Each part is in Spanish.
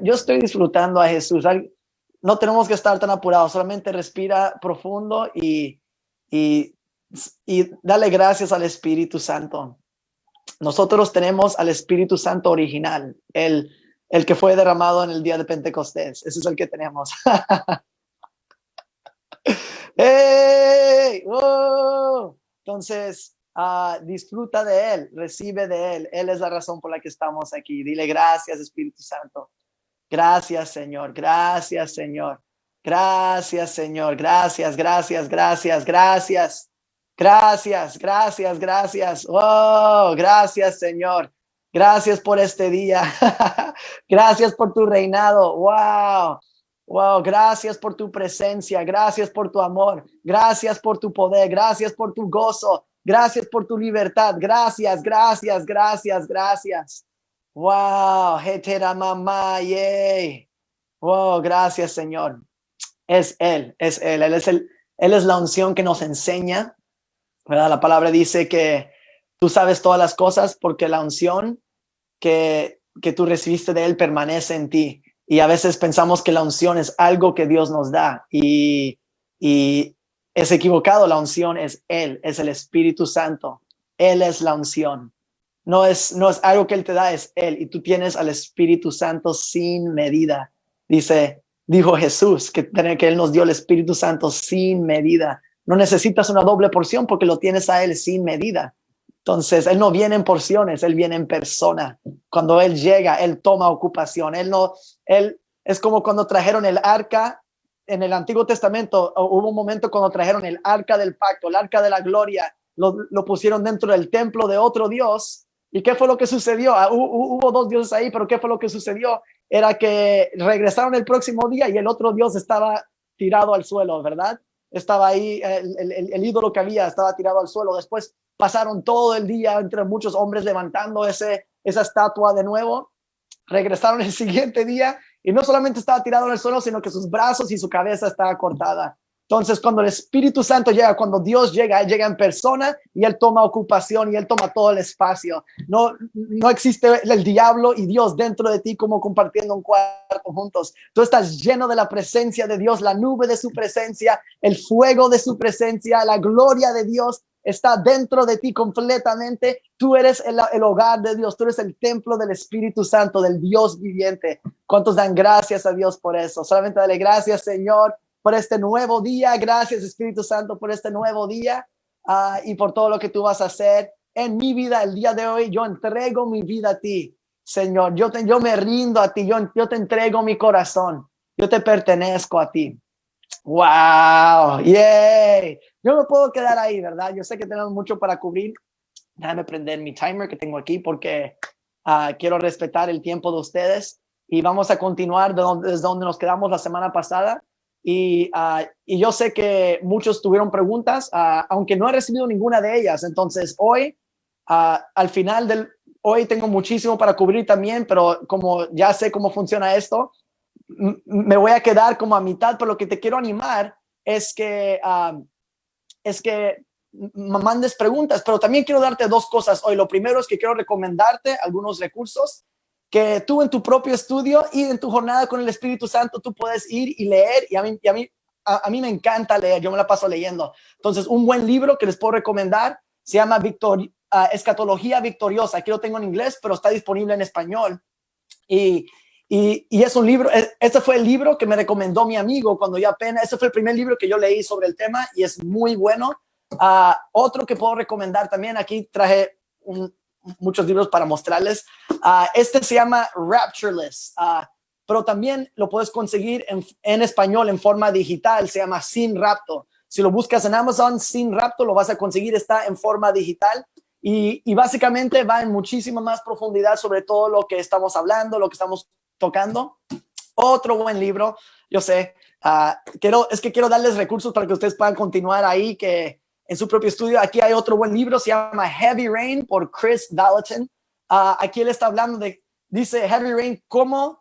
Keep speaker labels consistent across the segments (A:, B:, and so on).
A: yo estoy disfrutando a Jesús. No tenemos que estar tan apurados, solamente respira profundo y dale gracias al Espíritu Santo. Nosotros tenemos al Espíritu Santo original, el que fue derramado en el día de Pentecostés. Ese es el que tenemos. ¡Hey! ¡Wow! Entonces, disfruta de Él, recibe de Él. Él es la razón por la que estamos aquí. Dile gracias, Espíritu Santo. Gracias, Señor. Gracias, Señor. Gracias, Señor. Gracias, gracias, gracias, gracias. Gracias, gracias, gracias. Oh, gracias, Señor. Gracias por este día. Gracias por tu reinado. Wow. Wow, gracias por tu presencia, gracias por tu amor, gracias por tu poder, gracias por tu gozo, gracias por tu libertad, gracias, gracias, gracias, gracias. Wow, hetera mamá, yay. Wow, gracias, Señor. Es Él, Él es la unción que nos enseña, ¿verdad? La palabra dice que tú sabes todas las cosas porque la unción que tú recibiste de Él permanece en ti. Y a veces pensamos que la unción es algo que Dios nos da y es equivocado. La unción es Él, es el Espíritu Santo. Él es la unción. No es algo que Él te da, es Él. Y tú tienes al Espíritu Santo sin medida. Dijo Jesús que Él nos dio el Espíritu Santo sin medida. No necesitas una doble porción porque lo tienes a Él sin medida. Entonces, Él no viene en porciones, Él viene en persona. Cuando Él llega, Él toma ocupación. Él es como cuando trajeron el arca en el Antiguo Testamento. Hubo un momento cuando trajeron el arca del pacto, el arca de la gloria. Lo pusieron dentro del templo de otro Dios. ¿Y qué fue lo que sucedió? Hubo dos dioses ahí, pero ¿qué fue lo que sucedió? Era que regresaron el próximo día y el otro Dios estaba tirado al suelo, ¿verdad? Estaba ahí, el ídolo que había estaba tirado al suelo. Después pasaron todo el día entre muchos hombres levantando esa estatua de nuevo. Regresaron el siguiente día y no solamente estaba tirado en el suelo, sino que sus brazos y su cabeza estaba cortada. Entonces, cuando el Espíritu Santo llega, cuando Dios llega, Él llega en persona y Él toma ocupación y Él toma todo el espacio. No existe el diablo y Dios dentro de ti como compartiendo un cuarto juntos. Tú estás lleno de la presencia de Dios, la nube de su presencia, el fuego de su presencia, la gloria de Dios está dentro de ti completamente. Tú eres el hogar de Dios, tú eres el templo del Espíritu Santo, del Dios viviente. ¿Cuántos dan gracias a Dios por eso? Solamente dale gracias, Señor, por este nuevo día. Gracias, Espíritu Santo, por este nuevo día y por todo lo que tú vas a hacer en mi vida el día de hoy. Yo entrego mi vida a ti, Señor. Yo me rindo a ti. Yo te entrego mi corazón. Yo te pertenezco a ti. ¡Wow! ¡Yay! Yo me puedo quedar ahí, ¿verdad? Yo sé que tenemos mucho para cubrir. Déjame prender mi timer que tengo aquí porque quiero respetar el tiempo de ustedes. Y vamos a continuar desde donde nos quedamos la semana pasada. Y yo sé que muchos tuvieron preguntas, aunque no he recibido ninguna de ellas. Entonces, hoy, al final hoy tengo muchísimo para cubrir también, pero como ya sé cómo funciona esto, me voy a quedar como a mitad, pero lo que te quiero animar es que me mandes preguntas, pero también quiero darte dos cosas hoy. Lo primero es que quiero recomendarte algunos recursos que tú en tu propio estudio y en tu jornada con el Espíritu Santo tú puedes ir y leer, y a mí me encanta leer, yo me la paso leyendo. Entonces, un buen libro que les puedo recomendar se llama Escatología Victoriosa. Aquí lo tengo en inglés, pero está disponible en español. Y es un libro, este fue el libro que me recomendó mi amigo cuando yo ese fue el primer libro que yo leí sobre el tema y es muy bueno. Otro que puedo recomendar también, aquí traje muchos libros para mostrarles. Este se llama Raptureless, pero también lo puedes conseguir en español en forma digital, se llama Sin Rapto. Si lo buscas en Amazon, Sin Rapto, lo vas a conseguir, está en forma digital. Y básicamente va en muchísima más profundidad sobre todo lo que estamos hablando, lo que estamos tocando. Otro buen libro, yo sé, quiero darles recursos para que ustedes puedan continuar ahí, que en su propio estudio. Aquí hay otro buen libro, se llama Heavy Rain por Chris Vallotton. Aquí él está hablando dice Heavy Rain, ¿cómo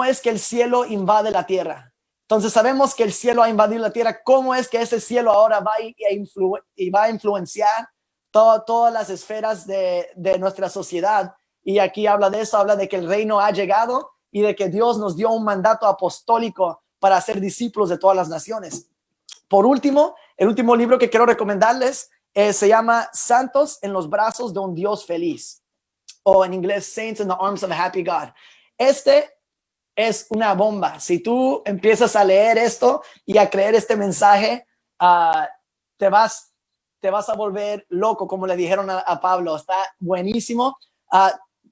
A: es que el cielo invade la tierra? Entonces sabemos que el cielo ha invadido la tierra. ¿Cómo es que ese cielo ahora va a influenciar todas las esferas de nuestra sociedad? Y aquí habla de eso, habla de que el reino ha llegado y de que Dios nos dio un mandato apostólico para ser discípulos de todas las naciones. Por último, el último libro que quiero recomendarles se llama Santos en los brazos de un Dios feliz, o en inglés Saints in the Arms of a Happy God. Este es una bomba. Si tú empiezas a leer esto y a creer este mensaje, te vas a volver loco, como le dijeron a Pablo. Está buenísimo.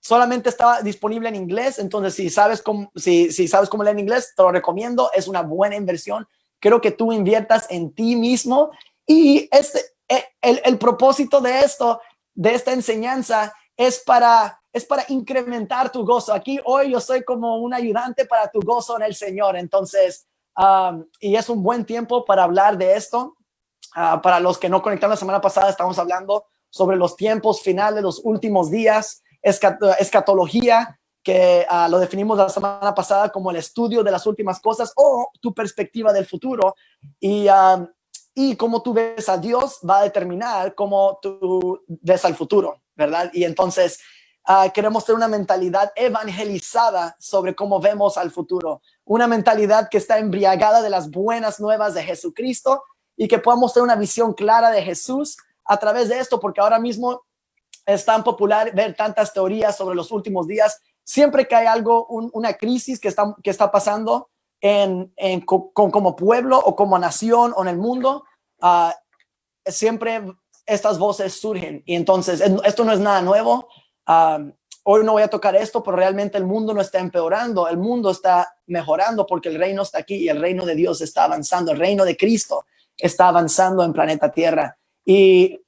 A: Solamente estaba disponible en inglés, entonces si sabes cómo leer en inglés, te lo recomiendo. Es una buena inversión. Creo que tú inviertas en ti mismo, y el propósito de esta enseñanza es para incrementar tu gozo. Aquí hoy yo soy como un ayudante para tu gozo en el Señor. Entonces, y es un buen tiempo para hablar de esto. Para los que no conectaron la semana pasada, estamos hablando sobre los tiempos finales, los últimos días, escatología, que lo definimos la semana pasada como el estudio de las últimas cosas o tu perspectiva del futuro. Y cómo tú ves a Dios va a determinar cómo tú ves al futuro, ¿verdad? Y entonces queremos tener una mentalidad evangelizada sobre cómo vemos al futuro, una mentalidad que está embriagada de las buenas nuevas de Jesucristo, y que podamos tener una visión clara de Jesús a través de esto, porque ahora mismo es tan popular ver tantas teorías sobre los últimos días. Siempre que hay algo, una crisis que está pasando como pueblo o como nación o en el mundo, siempre estas voces surgen. Y entonces esto no es nada nuevo. Hoy no voy a tocar esto, pero realmente el mundo no está empeorando, el mundo está mejorando, porque el reino está aquí y el reino de Dios está avanzando, el reino de Cristo está avanzando en planeta Tierra, y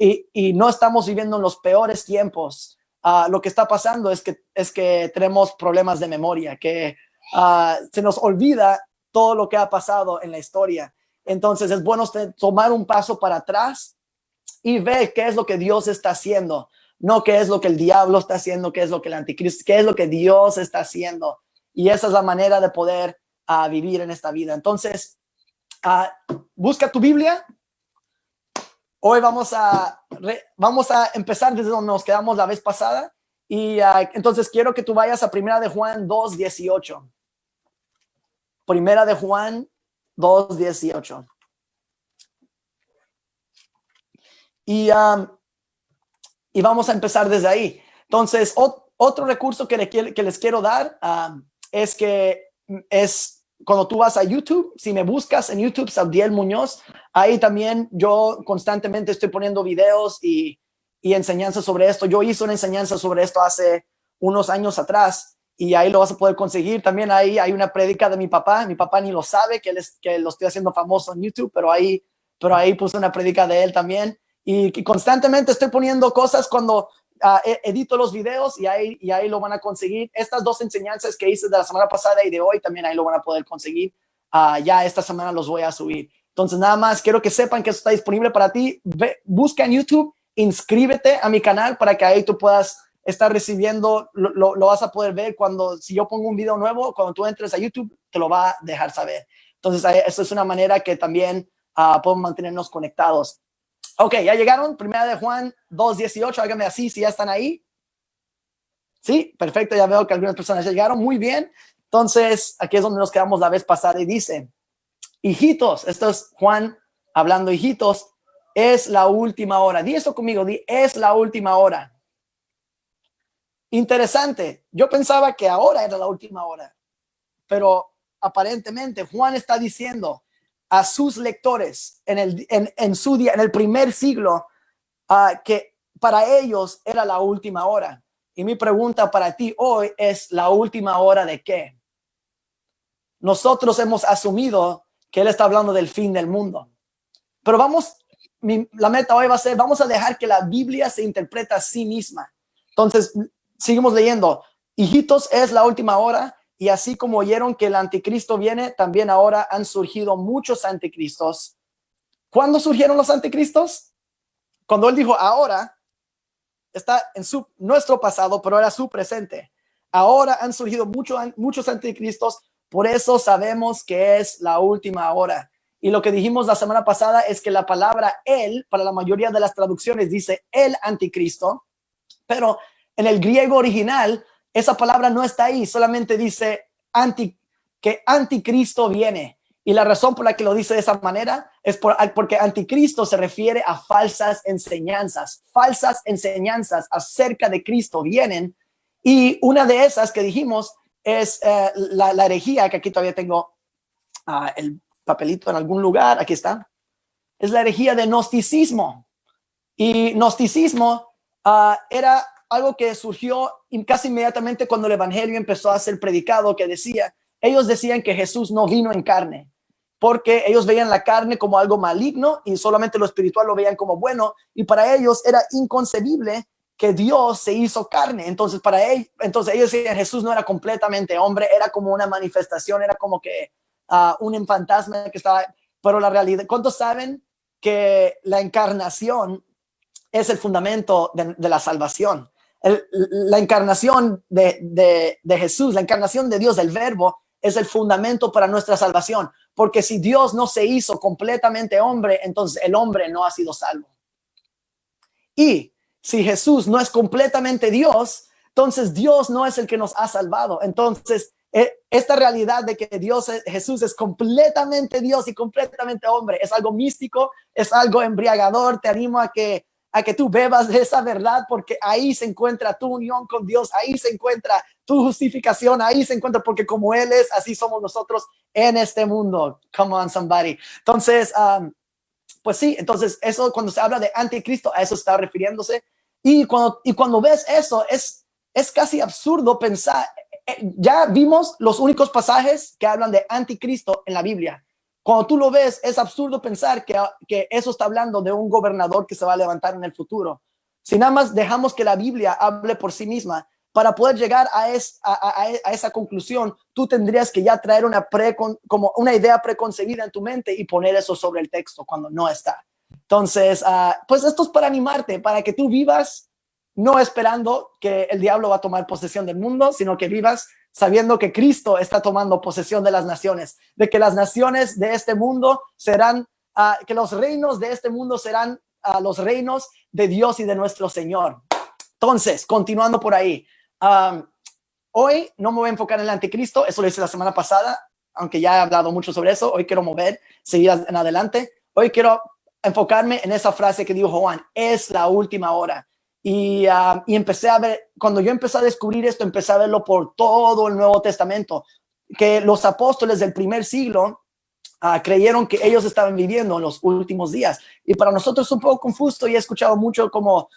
A: no estamos viviendo en los peores tiempos. Lo que está pasando es que tenemos problemas de memoria, que se nos olvida todo lo que ha pasado en la historia. Entonces es bueno tomar un paso para atrás y ver qué es lo que Dios está haciendo, no qué es lo que el diablo está haciendo, qué es lo que el anticristo, qué es lo que Dios está haciendo. Y esa es la manera de poder vivir en esta vida. Entonces, busca tu Biblia. Hoy vamos a empezar desde donde nos quedamos la vez pasada. Y entonces quiero que tú vayas a Primera de Juan 2:18. Primera de Juan 2:18. Y vamos a empezar desde ahí. Entonces, otro recurso que les quiero dar es que cuando tú vas a YouTube, si me buscas en YouTube, Sabdiel Muñoz, ahí también yo constantemente estoy poniendo videos y enseñanzas sobre esto. Yo hice una enseñanza sobre esto hace unos años atrás, y ahí lo vas a poder conseguir. También ahí hay una prédica de mi papá. Mi papá ni lo sabe que lo estoy haciendo famoso en YouTube, pero ahí puse una prédica de él también. Y constantemente estoy poniendo cosas cuando edito los videos, y ahí lo van a conseguir. Estas dos enseñanzas que hice de la semana pasada y de hoy, también ahí lo van a poder conseguir. Ya esta semana los voy a subir. Entonces, nada más quiero que sepan que eso está disponible para ti. Busca en YouTube, inscríbete a mi canal para que ahí tú puedas estar recibiendo, lo vas a poder ver si yo pongo un video nuevo, cuando tú entres a YouTube, te lo va a dejar saber. Entonces, eso es una manera que también podemos mantenernos conectados. Ok, ya llegaron. Primera de Juan 2:18. Háganme así si ya están ahí. Sí, perfecto. Ya veo que algunas personas ya llegaron. Muy bien. Entonces, aquí es donde nos quedamos la vez pasada, y dice: hijitos, esto es Juan hablando, hijitos, es la última hora. Di esto conmigo, es la última hora. Interesante. Yo pensaba que ahora era la última hora, pero aparentemente Juan está diciendo a sus lectores en el primer siglo que para ellos era la última hora. Y mi pregunta para ti hoy es: ¿la última hora de qué? Nosotros hemos asumido que él está hablando del fin del mundo, pero la meta hoy va a ser, vamos a dejar que la Biblia se interprete a sí misma. Entonces, seguimos leyendo. Hijitos, es la última hora, y así como oyeron que el anticristo viene, también ahora han surgido muchos anticristos. ¿Cuándo surgieron los anticristos? Cuando él dijo ahora, está en nuestro pasado, pero era su presente. Ahora han surgido muchos anticristos, por eso sabemos que es la última hora. Y lo que dijimos la semana pasada es que la palabra él, para la mayoría de las traducciones, dice el anticristo, pero en el griego original esa palabra no está ahí, solamente dice que anticristo viene. Y la razón por la que lo dice de esa manera es porque anticristo se refiere a falsas enseñanzas. Falsas enseñanzas acerca de Cristo vienen. Y una de esas que dijimos es la herejía, que aquí todavía tengo el papelito en algún lugar. Aquí está. Es la herejía de gnosticismo. Y gnosticismo era algo que surgió casi inmediatamente cuando el evangelio empezó a ser predicado, que ellos decían que Jesús no vino en carne, porque ellos veían la carne como algo maligno y solamente lo espiritual lo veían como bueno, y para ellos era inconcebible que Dios se hizo carne. Entonces ellos decían Jesús no era completamente hombre, era como una manifestación, era como que un fantasma que estaba, pero la realidad, ¿cuántos saben que la encarnación es el fundamento de la salvación? La encarnación de Jesús, la encarnación de Dios, del verbo, es el fundamento para nuestra salvación, porque si Dios no se hizo completamente hombre, entonces el hombre no ha sido salvo. Y si Jesús no es completamente Dios, entonces Dios no es el que nos ha salvado. Entonces esta realidad de que Jesús es completamente Dios y completamente hombre es algo místico, es algo embriagador. Te animo a que tú bebas de esa verdad, porque ahí se encuentra tu unión con Dios, ahí se encuentra tu justificación, ahí se encuentra, porque como Él es, así somos nosotros en este mundo. Come on, somebody. Entonces, pues sí, entonces eso, cuando se habla de anticristo, a eso está refiriéndose. Y cuando ves eso, es casi absurdo pensar. Ya vimos los únicos pasajes que hablan de anticristo en la Biblia. Cuando tú lo ves, es absurdo pensar que eso está hablando de un gobernador que se va a levantar en el futuro. Si nada más dejamos que la Biblia hable por sí misma, para poder llegar a esa conclusión, tú tendrías que ya traer como una idea preconcebida en tu mente y poner eso sobre el texto cuando no está. Entonces, pues esto es para animarte, para que tú vivas no esperando que el diablo va a tomar posesión del mundo, sino que vivas sabiendo que Cristo está tomando posesión de las naciones, de que las naciones de este mundo serán, que los reinos de este mundo serán los reinos de Dios y de nuestro Señor. Entonces, continuando por ahí, hoy no me voy a enfocar en el anticristo, eso lo hice la semana pasada, aunque ya he hablado mucho sobre eso. Hoy quiero seguir en adelante. Hoy quiero enfocarme en esa frase que dijo Juan, es la última hora. Y empecé a ver, cuando yo empecé a descubrir esto, empecé a verlo por todo el Nuevo Testamento, que los apóstoles del primer siglo creyeron que ellos estaban viviendo en los últimos días. Y para nosotros es un poco confuso, y he escuchado mucho como,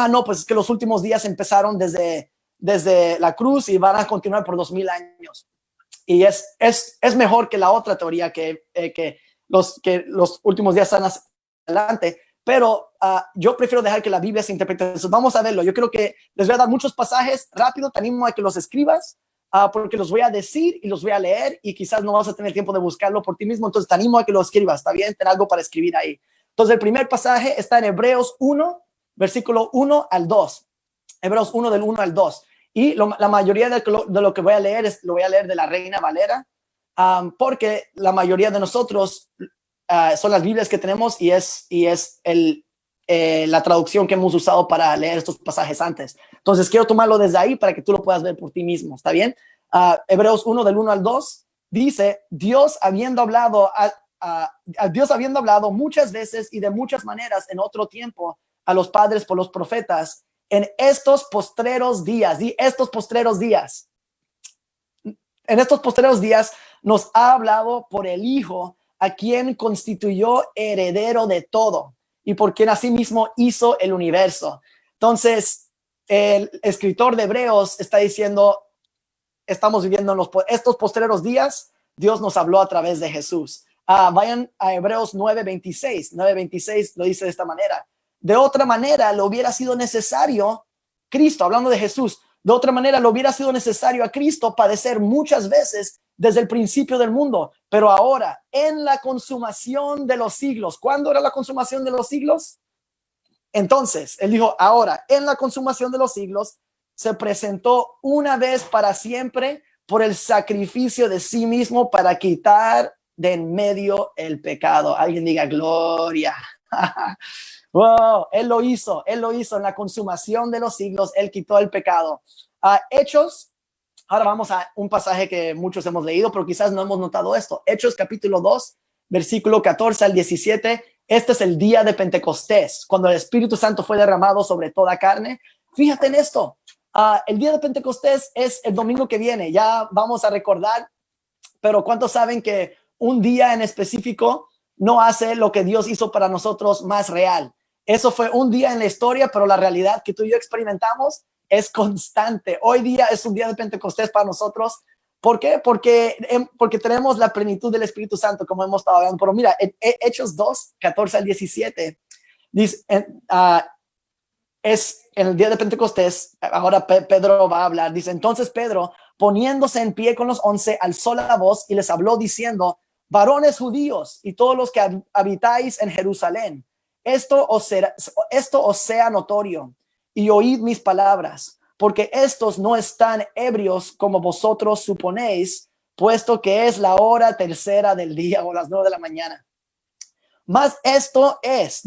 A: no, pues es que los últimos días empezaron desde la cruz y van a continuar por 2000 años. Y es mejor que la otra teoría que los últimos días están adelante. Pero yo prefiero dejar que la Biblia se interprete. Entonces, vamos a verlo. Yo creo que les voy a dar muchos pasajes rápido. Te animo a que los escribas, porque los voy a decir y los voy a leer, y quizás no vas a tener tiempo de buscarlo por ti mismo. Entonces, te animo a que lo escribas. ¿Está bien? Ten algo para escribir ahí. Entonces, el primer pasaje está en Hebreos 1, versículo 1 al 2. Hebreos 1, del 1 al 2. Y la mayoría de lo que voy a leer lo voy a leer de la Reina Valera, porque la mayoría de nosotros son las Biblias que tenemos, y es la traducción que hemos usado para leer estos pasajes antes. Entonces quiero tomarlo desde ahí para que tú lo puedas ver por ti mismo. ¿Está bien? Hebreos 1, del 1 al 2 dice: Dios habiendo hablado muchas veces y de muchas maneras en otro tiempo a los padres por los profetas, en estos postreros días, en estos postreros días nos ha hablado por el Hijo, a quien constituyó heredero de todo y por quien asimismo hizo el universo. Entonces, el escritor de Hebreos está diciendo, estamos viviendo en estos postreros días. Dios nos habló a través de Jesús. Vayan a Hebreos 9:26. 9:26 lo dice de esta manera: de otra manera le hubiera sido necesario Cristo, hablando de Jesús, de otra manera le hubiera sido necesario a Cristo padecer muchas veces desde el principio del mundo, pero ahora en la consumación de los siglos. ¿Cuándo era la consumación de los siglos? Entonces, él dijo, ahora en la consumación de los siglos se presentó una vez para siempre por el sacrificio de sí mismo para quitar de en medio el pecado. Alguien diga gloria. Wow, él lo hizo en la consumación de los siglos. Él quitó el pecado. Hechos Ahora vamos a un pasaje que muchos hemos leído, pero quizás no hemos notado esto. Hechos capítulo 2, versículo 14 al 17. Este es el día de Pentecostés, cuando el Espíritu Santo fue derramado sobre toda carne. Fíjate en esto. El día de Pentecostés es el domingo que viene. Ya vamos a recordar, pero ¿cuántos saben que un día en específico no hace lo que Dios hizo para nosotros más real? Eso fue un día en la historia, pero la realidad que tú y yo experimentamos es constante. Hoy día es un día de Pentecostés para nosotros. ¿Por qué? Porque tenemos la plenitud del Espíritu Santo, como hemos estado hablando. Pero mira, en Hechos 2, 14 al 17, dice, es en el día de Pentecostés. Ahora Pedro va a hablar. Dice, entonces Pedro, poniéndose en pie con los 11, alzó la voz y les habló diciendo, varones judíos y todos los que habitáis en Jerusalén, esto os sea notorio y oíd mis palabras, porque estos no están ebrios como vosotros suponéis, puesto que es la hora tercera del día o las 9 de la mañana. Mas esto es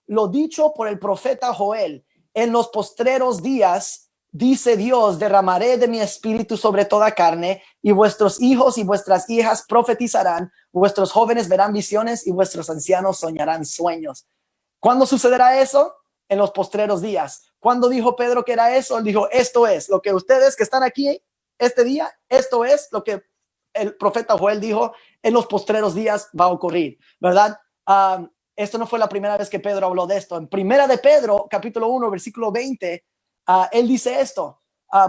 A: lo dicho por el profeta Joel. En los postreros días, dice Dios, derramaré de mi espíritu sobre toda carne, y vuestros hijos y vuestras hijas profetizarán, vuestros jóvenes verán visiones y vuestros ancianos soñarán sueños. ¿Cuándo sucederá eso? En los postreros días. ¿Cuándo dijo Pedro que era eso? Él dijo, esto es lo que ustedes que están aquí este día, esto es lo que el profeta Joel dijo, en los postreros días va a ocurrir, ¿verdad? Esto no fue la primera vez que Pedro habló de esto. En primera de Pedro, capítulo 1, versículo 20, él dice esto,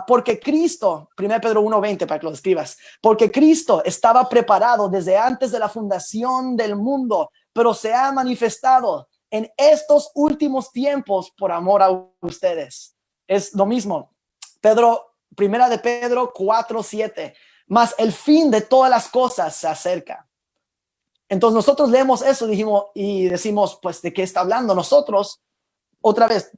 A: porque Cristo, 1 Pedro 1:20 para que lo escribas, porque Cristo estaba preparado desde antes de la fundación del mundo, pero se ha manifestado en estos últimos tiempos por amor a ustedes. Es lo mismo. Primera de Pedro 4:7, mas el fin de todas las cosas se acerca. Entonces nosotros leemos eso y decimos, pues, ¿de qué está hablando? Nosotros, otra vez,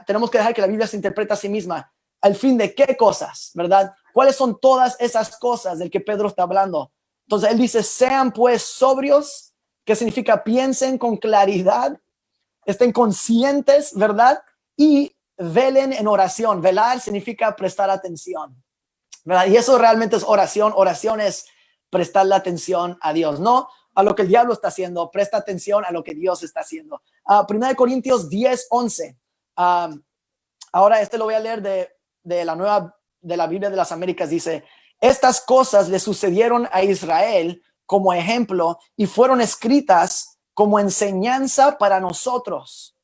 A: tenemos que dejar que la Biblia se interprete a sí misma. ¿Al fin de qué cosas? ¿Verdad? ¿Cuáles son todas esas cosas del que Pedro está hablando? Entonces él dice, sean pues sobrios, que significa piensen con claridad, estén conscientes, ¿verdad? Y velen en oración. Velar significa prestar atención, ¿verdad? Y eso realmente es oración. Oración es prestar la atención a Dios, no a lo que el diablo está haciendo. Presta atención a lo que Dios está haciendo. 1 Corintios 10:11. Ahora lo voy a leer de la Biblia de las Américas. Dice, estas cosas le sucedieron a Israel como ejemplo y fueron escritas como enseñanza para nosotros,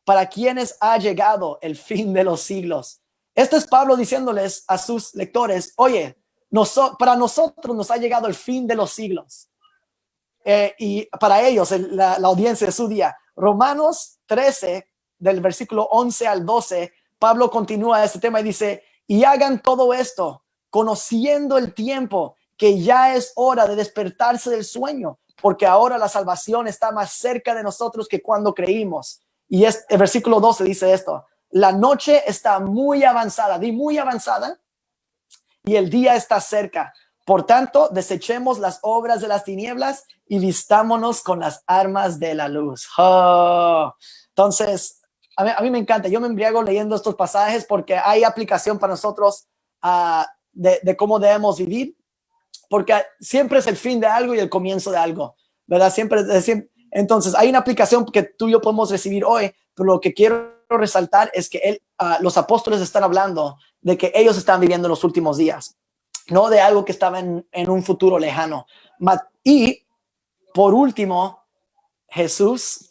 A: para quienes ha llegado el fin de los siglos. Esto es Pablo diciéndoles a sus lectores, oye, para nosotros nos ha llegado el fin de los siglos. Y para ellos, la audiencia de su día. Romanos 13, del versículo 11 al 12, Pablo continúa este tema y dice, y hagan todo esto, conociendo el tiempo, que ya es hora de despertarse del sueño, porque ahora la salvación está más cerca de nosotros que cuando creímos. Y el versículo 12 dice esto, la noche está muy avanzada, muy avanzada, y el día está cerca. Por tanto, desechemos las obras de las tinieblas y vistámonos con las armas de la luz. Oh. Entonces, a mí me encanta. Yo me embriago leyendo estos pasajes porque hay aplicación para nosotros de cómo debemos vivir, porque siempre es el fin de algo y el comienzo de algo, ¿verdad? Siempre. Entonces, hay una aplicación que tú y yo podemos recibir hoy, pero lo que quiero resaltar es que los apóstoles están hablando de que ellos están viviendo los últimos días, no de algo que estaba en un futuro lejano. Y por último, Jesús,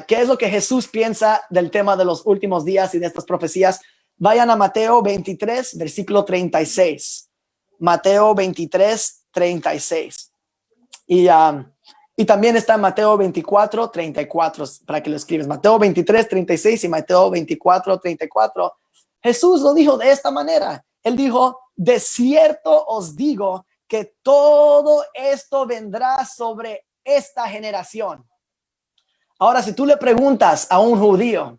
A: ¿qué es lo que Jesús piensa del tema de los últimos días y de estas profecías? Vayan a Mateo 23, versículo 36. Mateo 23, 36. Y también está Mateo 24, 34, para que lo escribas. Mateo 23, 36 y Mateo 24, 34. Jesús lo dijo de esta manera. Él dijo, de cierto os digo que todo esto vendrá sobre esta generación. Ahora, si tú le preguntas a un judío,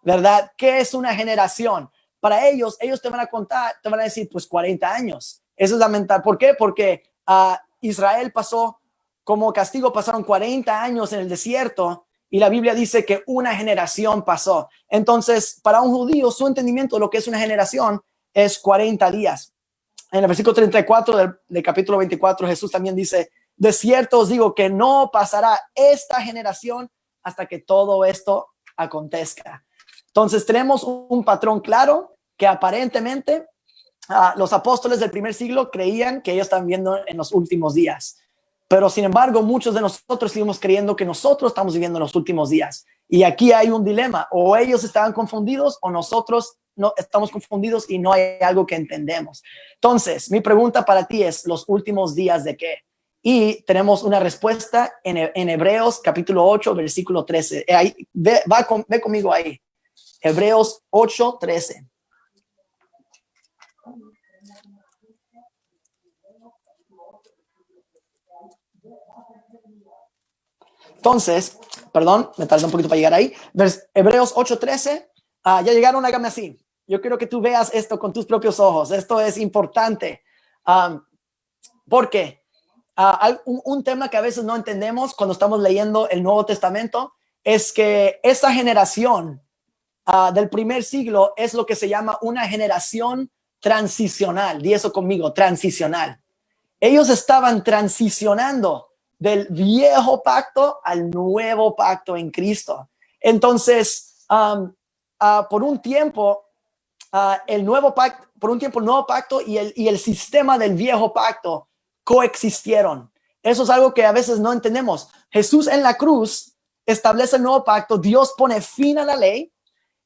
A: ¿verdad? ¿Qué es una generación? Para ellos te van a contar, te van a decir, pues 40 años. Eso es lamentable. ¿Por qué? Porque Israel pasó, como castigo, pasaron 40 años en el desierto y la Biblia dice que una generación pasó. Entonces, para un judío, su entendimiento de lo que es una generación es 40 días. En el versículo 34 del capítulo 24, Jesús también dice, de cierto os digo que no pasará esta generación hasta que todo esto acontezca. Entonces tenemos un patrón claro que aparentemente los apóstoles del primer siglo creían que ellos estaban viendo en los últimos días. Pero sin embargo, muchos de nosotros seguimos creyendo que nosotros estamos viviendo en los últimos días. Y aquí hay un dilema. O ellos estaban confundidos o nosotros no estamos confundidos y no hay algo que entendemos. Entonces, mi pregunta para ti es, ¿los últimos días de qué? Y tenemos una respuesta en Hebreos capítulo 8, versículo 13. Ahí, ve conmigo ahí. Hebreos 8, 13. Entonces, perdón, me tardé un poquito para llegar ahí. Hebreos 8:13, ya llegaron, hágame así. Yo quiero que tú veas esto con tus propios ojos. Esto es importante. Porque un tema que a veces no entendemos cuando estamos leyendo el Nuevo Testamento es que esa generación del primer siglo es lo que se llama una generación transicional. Di eso conmigo, transicional. Ellos estaban transicionando del viejo pacto al nuevo pacto en Cristo. Entonces, por un tiempo, el nuevo pacto y el sistema del viejo pacto coexistieron. Eso es algo que a veces no entendemos. Jesús en la cruz establece el nuevo pacto, Dios pone fin a la ley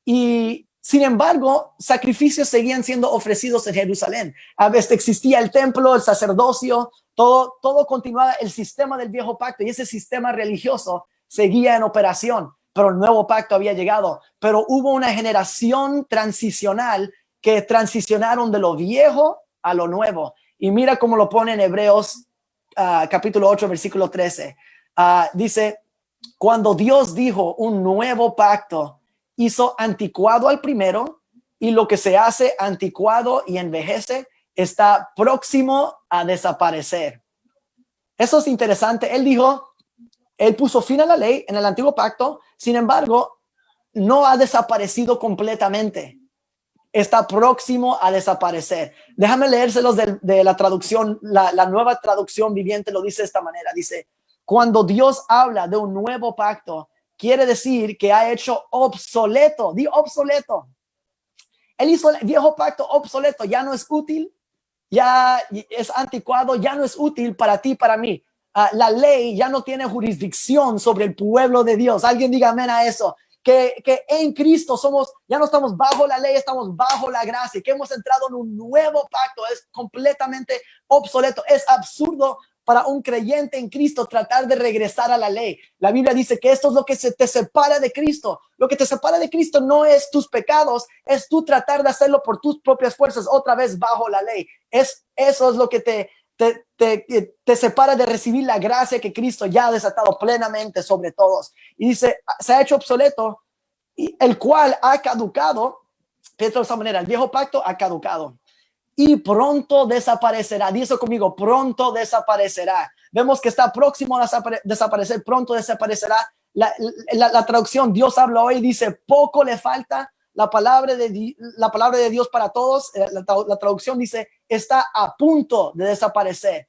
A: y sin embargo, sacrificios seguían siendo ofrecidos en Jerusalén. A veces existía el templo, el sacerdocio, todo continuaba el sistema del viejo pacto y ese sistema religioso seguía en operación, pero el nuevo pacto había llegado. Pero hubo una generación transicional que transicionaron de lo viejo a lo nuevo. Y mira cómo lo pone en Hebreos capítulo 8, versículo 13. Dice, cuando Dios dijo un nuevo pacto, hizo anticuado al primero, y lo que se hace anticuado y envejece está próximo a desaparecer. Eso es interesante. Él puso fin a la ley en el antiguo pacto, sin embargo, no ha desaparecido completamente. Está próximo a desaparecer. Déjame leérselos de la traducción, la nueva traducción viviente lo dice de esta manera. Dice, cuando Dios habla de un nuevo pacto, quiere decir que ha hecho obsoleto. Di obsoleto. Él hizo el viejo pacto obsoleto. Ya no es útil. Ya es anticuado. Ya no es útil para ti, para mí. La ley ya no tiene jurisdicción sobre el pueblo de Dios. Alguien diga amén a eso. Que en Cristo ya no estamos bajo la ley, estamos bajo la gracia. Que hemos entrado en un nuevo pacto. Es completamente obsoleto. Es absurdo para un creyente en Cristo tratar de regresar a la ley. La Biblia dice que esto es lo que te separa de Cristo. Lo que te separa de Cristo no es tus pecados, es tú tratar de hacerlo por tus propias fuerzas, otra vez bajo la ley. Eso es lo que te separa de recibir la gracia que Cristo ya ha desatado plenamente sobre todos. Y dice, se ha hecho obsoleto, el cual ha caducado. Piensa de esa manera, el viejo pacto ha caducado y pronto desaparecerá. Dice conmigo, pronto desaparecerá. Vemos que está próximo a desaparecer, pronto desaparecerá. La traducción Dios habla hoy dice, poco le falta. La palabra de Dios para todos, la traducción dice, está a punto de desaparecer.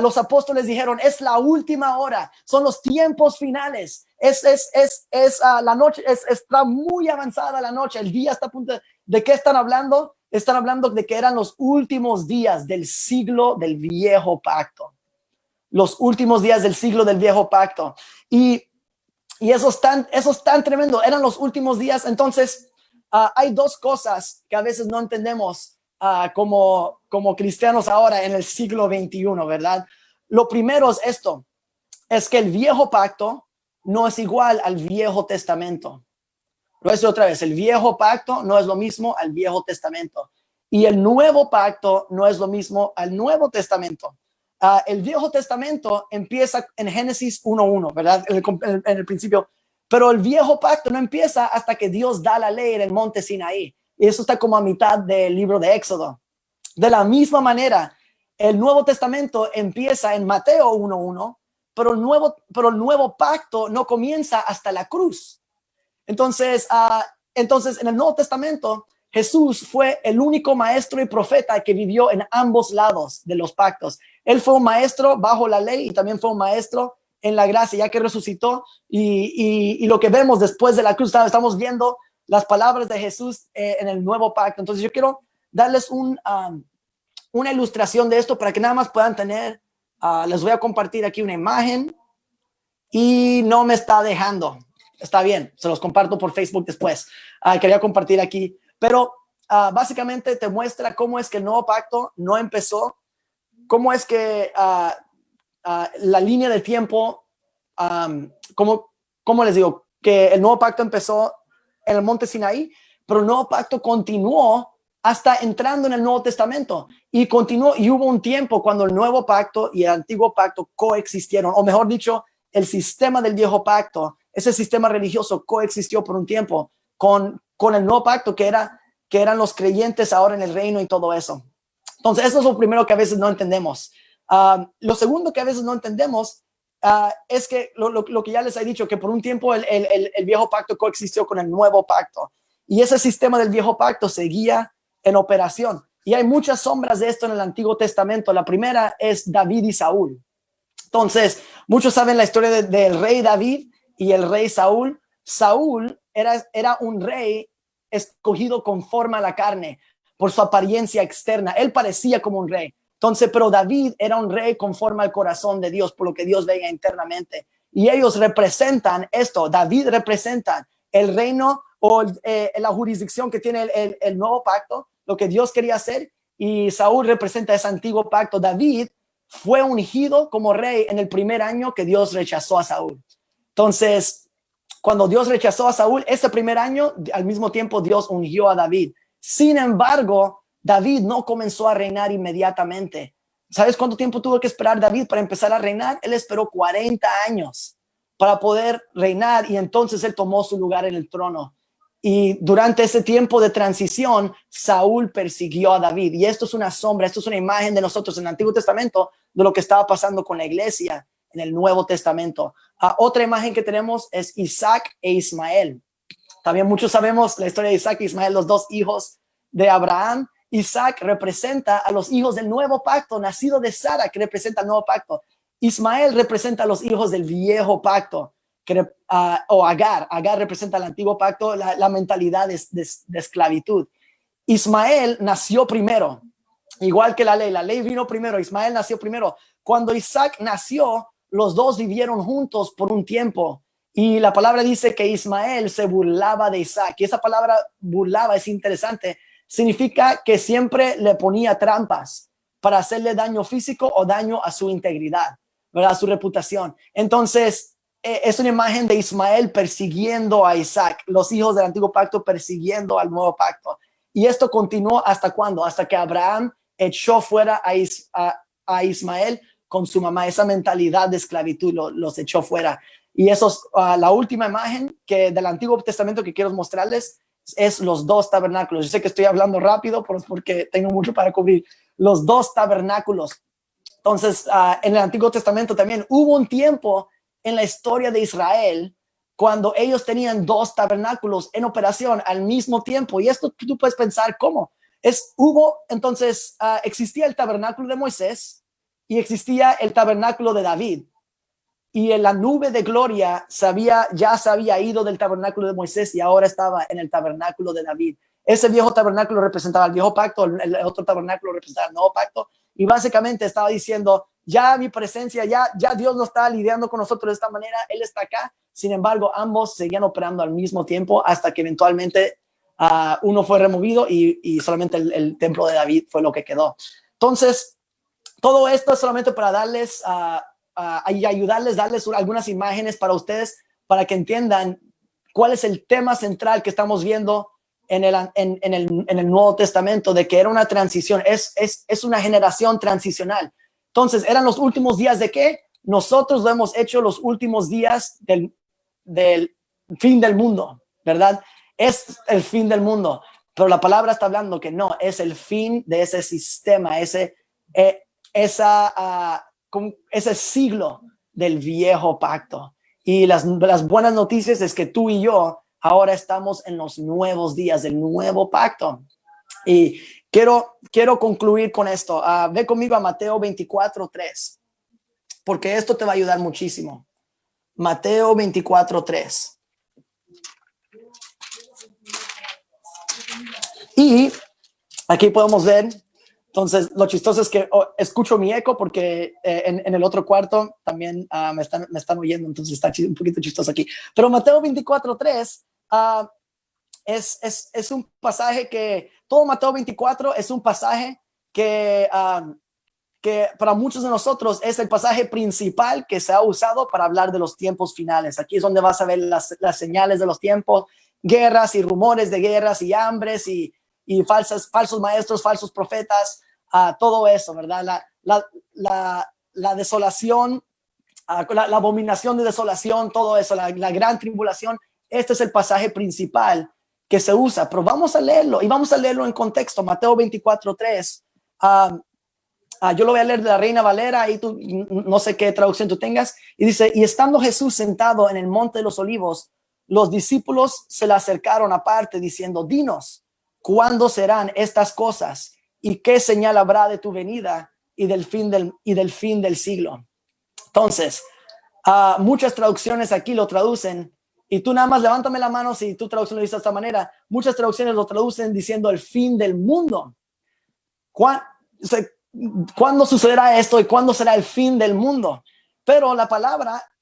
A: Los apóstoles dijeron, es la última hora, son los tiempos finales. La noche, está muy avanzada la noche, el día está a punto ¿de qué están hablando? Están hablando de que eran los últimos días del siglo del viejo pacto. Los últimos días del siglo del viejo pacto. Y eso es tan tremendo. Eran los últimos días. Entonces, hay dos cosas que a veces no entendemos como cristianos ahora en el siglo XXI, ¿verdad? Lo primero es esto. Es que el viejo pacto no es igual al Viejo Testamento. Lo es otra vez, el viejo pacto no es lo mismo al Viejo Testamento. Y el nuevo pacto no es lo mismo al Nuevo Testamento. El Viejo Testamento empieza en Génesis 1:1, ¿verdad? En el principio. Pero el viejo pacto no empieza hasta que Dios da la ley en el monte Sinaí. Y eso está como a mitad del libro de Éxodo. De la misma manera, el Nuevo Testamento empieza en Mateo 1:1, pero el nuevo pacto no comienza hasta la cruz. Entonces, en el Nuevo Testamento, Jesús fue el único maestro y profeta que vivió en ambos lados de los pactos. Él fue un maestro bajo la ley y también fue un maestro en la gracia, ya que resucitó. Y lo que vemos después de la cruz, estamos viendo las palabras de Jesús en el nuevo pacto. Entonces yo quiero darles una ilustración de esto para que nada más puedan tener, les voy a compartir aquí una imagen y no me está dejando. Está bien, se los comparto por Facebook después. Quería compartir aquí, pero básicamente te muestra cómo es que el nuevo pacto no empezó, cómo es que la línea de tiempo, ¿cómo les digo? Que el nuevo pacto empezó en el monte Sinaí, pero el nuevo pacto continuó hasta entrando en el Nuevo Testamento y continuó, y hubo un tiempo cuando el nuevo pacto y el antiguo pacto coexistieron, o mejor dicho, el sistema del viejo pacto, ese sistema religioso coexistió por un tiempo con el nuevo pacto que eran los creyentes ahora en el reino y todo eso. Entonces, eso es lo primero que a veces no entendemos. Lo segundo que a veces no entendemos es que lo que ya les he dicho, que por un tiempo el viejo pacto coexistió con el nuevo pacto. Y ese sistema del viejo pacto seguía en operación. Y hay muchas sombras de esto en el Antiguo Testamento. La primera es David y Saúl. Entonces, muchos saben la historia del rey David y el rey Saúl. Saúl era un rey escogido conforme a la carne, por su apariencia externa. Él parecía como un rey. Entonces, pero David era un rey conforme al corazón de Dios, por lo que Dios veía internamente. Y ellos representan esto. David representa el reino o la jurisdicción que tiene el nuevo pacto, lo que Dios quería hacer. Y Saúl representa ese antiguo pacto. David fue ungido como rey en el primer año que Dios rechazó a Saúl. Entonces, cuando Dios rechazó a Saúl, ese primer año, al mismo tiempo Dios ungió a David. Sin embargo, David no comenzó a reinar inmediatamente. ¿Sabes cuánto tiempo tuvo que esperar David para empezar a reinar? Él esperó 40 años para poder reinar y entonces él tomó su lugar en el trono. Y durante ese tiempo de transición, Saúl persiguió a David. Y esto es una sombra, esto es una imagen de nosotros en el Antiguo Testamento de lo que estaba pasando con la iglesia en el Nuevo Testamento. Otra imagen que tenemos es Isaac e Ismael. También muchos sabemos la historia de Isaac e Ismael, los dos hijos de Abraham. Isaac representa a los hijos del nuevo pacto, nacido de Sara, que representa el nuevo pacto. Ismael representa a los hijos del viejo pacto, o Agar. Agar representa el antiguo pacto, la mentalidad de esclavitud. Ismael nació primero, igual que la ley vino primero, Ismael nació primero. Cuando Isaac nació, los dos vivieron juntos por un tiempo. Y la palabra dice que Ismael se burlaba de Isaac. Y esa palabra burlaba es interesante. Significa que siempre le ponía trampas para hacerle daño físico o daño a su integridad, ¿verdad? A su reputación. Entonces, es una imagen de Ismael persiguiendo a Isaac, los hijos del antiguo pacto persiguiendo al nuevo pacto. Y esto continuó ¿hasta cuándo? Hasta que Abraham echó fuera a Ismael con su mamá. Esa mentalidad de esclavitud los echó fuera. Y eso es la última imagen del Antiguo Testamento que quiero mostrarles, es los dos tabernáculos. Yo sé que estoy hablando rápido porque tengo mucho para cubrir. Los dos tabernáculos. Entonces, en el Antiguo Testamento también hubo un tiempo en la historia de Israel cuando ellos tenían dos tabernáculos en operación al mismo tiempo. Y esto tú puedes pensar cómo. Entonces, existía el tabernáculo de Moisés y existía el tabernáculo de David. Y en la nube de gloria ya se había ido del tabernáculo de Moisés y ahora estaba en el tabernáculo de David. Ese viejo tabernáculo representaba el viejo pacto, el otro tabernáculo representaba el nuevo pacto. Y básicamente estaba diciendo, ya mi presencia, ya Dios no está lidiando con nosotros de esta manera, Él está acá. Sin embargo, ambos seguían operando al mismo tiempo hasta que eventualmente uno fue removido y solamente el templo de David fue lo que quedó. Entonces, todo esto es solamente para darles y ayudarles, darles algunas imágenes para ustedes, para que entiendan cuál es el tema central que estamos viendo en el Nuevo Testamento, de que era una transición, es una generación transicional. Entonces, eran los últimos días de ¿qué? Nosotros lo hemos hecho los últimos días del fin del mundo, ¿verdad? Es el fin del mundo, pero la palabra está hablando que no, es el fin de ese sistema, ese siglo del viejo pacto. Y las buenas noticias es que tú y yo ahora estamos en los nuevos días del nuevo pacto. Y quiero concluir con esto. Ve conmigo a Mateo 24:3, porque esto te va a ayudar muchísimo. Mateo 24:3. Y aquí podemos ver, entonces lo chistoso es que escucho mi eco porque en el otro cuarto también me están oyendo, entonces está un poquito chistoso aquí. Pero Mateo 24:3 es un pasaje que, todo Mateo 24 es un pasaje que para muchos de nosotros es el pasaje principal que se ha usado para hablar de los tiempos finales. Aquí es donde vas a ver las señales de los tiempos, guerras y rumores de guerras y hambres y falsos maestros, falsos profetas, todo eso, ¿verdad? La desolación, la abominación de desolación, todo eso, la gran tribulación. Este es el pasaje principal que se usa, pero vamos a leerlo y vamos a leerlo en contexto. Mateo 24:3. Yo lo voy a leer de la Reina Valera, y tú, no sé qué traducción tú tengas, y dice: y estando Jesús sentado en el monte de los olivos, los discípulos se le acercaron aparte diciendo: dinos, ¿cuándo serán estas cosas? ¿Y qué señal habrá de tu venida y del fin del siglo? Entonces, muchas traducciones aquí lo traducen, y tú nada más levántame la mano si tu traducción lo dice de esta manera. Muchas traducciones lo traducen diciendo el fin del mundo. ¿Cuándo sucederá esto y cuándo será el fin del mundo? Pero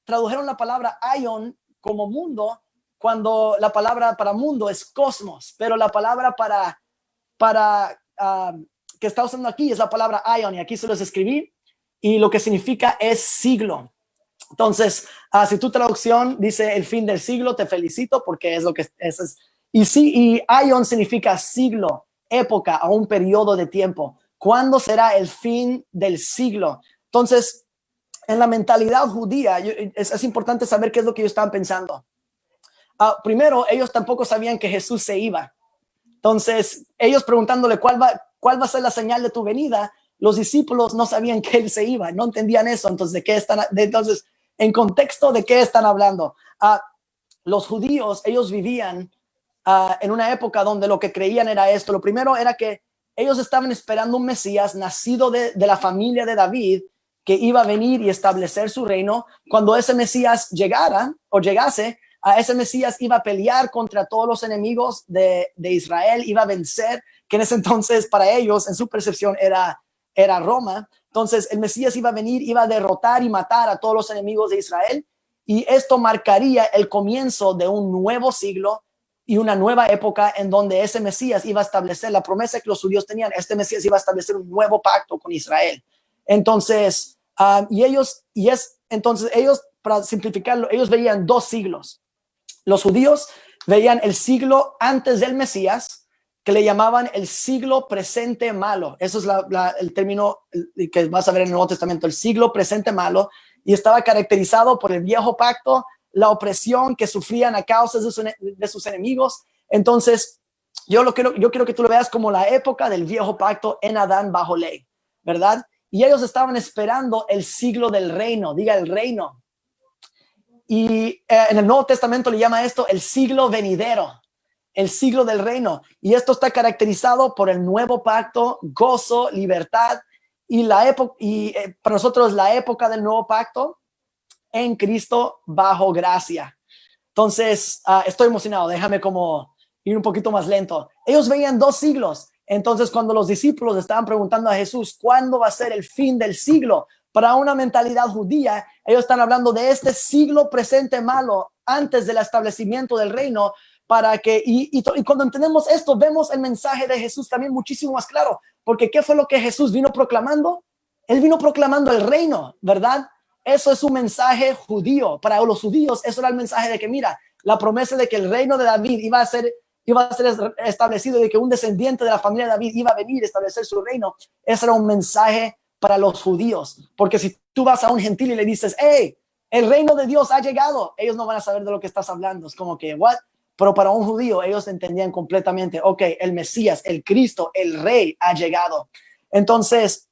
A: tradujeron la palabra aion como mundo, cuando la palabra para mundo es cosmos, pero la palabra para que está usando aquí es la palabra aion, y aquí se los escribí, y lo que significa es siglo. Entonces, si tu traducción dice el fin del siglo, te felicito, porque es lo que es. Y aion significa siglo, época o un periodo de tiempo. ¿Cuándo será el fin del siglo? Entonces, en la mentalidad judía, es importante saber qué es lo que ellos estaban pensando. Primero, ellos tampoco sabían que Jesús se iba. Entonces, ellos preguntándole cuál va a ser la señal de tu venida, los discípulos no sabían que él se iba, no entendían eso. Entonces, entonces, en contexto, ¿de qué están hablando? Los judíos, ellos vivían en una época donde lo que creían era esto. Lo primero era que ellos estaban esperando un Mesías nacido de la familia de David, que iba a venir y establecer su reino. Cuando ese Mesías llegase, ese Mesías iba a pelear contra todos los enemigos de Israel, iba a vencer, que en ese entonces para ellos, en su percepción, era Roma. Entonces el Mesías iba a venir, iba a derrotar y matar a todos los enemigos de Israel, y esto marcaría el comienzo de un nuevo siglo y una nueva época en donde ese Mesías iba a establecer la promesa que los judíos tenían. Este Mesías iba a establecer un nuevo pacto con Israel. Entonces, ellos, para simplificarlo, ellos veían dos siglos. Los judíos veían el siglo antes del Mesías, que le llamaban el siglo presente malo. Eso es el término que vas a ver en el Nuevo Testamento, el siglo presente malo, y estaba caracterizado por el viejo pacto, la opresión que sufrían a causa de sus enemigos. Entonces, yo quiero que tú lo veas como la época del viejo pacto en Adán bajo ley, ¿verdad? Y ellos estaban esperando el siglo del reino, diga el reino. Y en el Nuevo Testamento le llama esto el siglo venidero, el siglo del reino. Y esto está caracterizado por el nuevo pacto, gozo, libertad, y para nosotros la época del nuevo pacto en Cristo bajo gracia. Entonces, estoy emocionado. Déjame como ir un poquito más lento. Ellos veían dos siglos. Entonces, cuando los discípulos estaban preguntando a Jesús, ¿cuándo va a ser el fin del siglo? Para una mentalidad judía, ellos están hablando de este siglo presente malo antes del establecimiento del reino, y cuando entendemos esto, vemos el mensaje de Jesús también muchísimo más claro, porque ¿qué fue lo que Jesús vino proclamando? Él vino proclamando el reino, ¿verdad? Eso es un mensaje judío. Para los judíos, eso era el mensaje de que, mira, la promesa de que el reino de David iba a ser establecido, de que un descendiente de la familia de David iba a venir a establecer su reino. Ese era un mensaje para los judíos, porque si tú vas a un gentil y le dices, hey, el reino de Dios ha llegado, ellos no van a saber de lo que estás hablando. Es como que, what? Pero para un judío, ellos entendían completamente, ok, el Mesías, el Cristo, el Rey ha llegado. Entonces,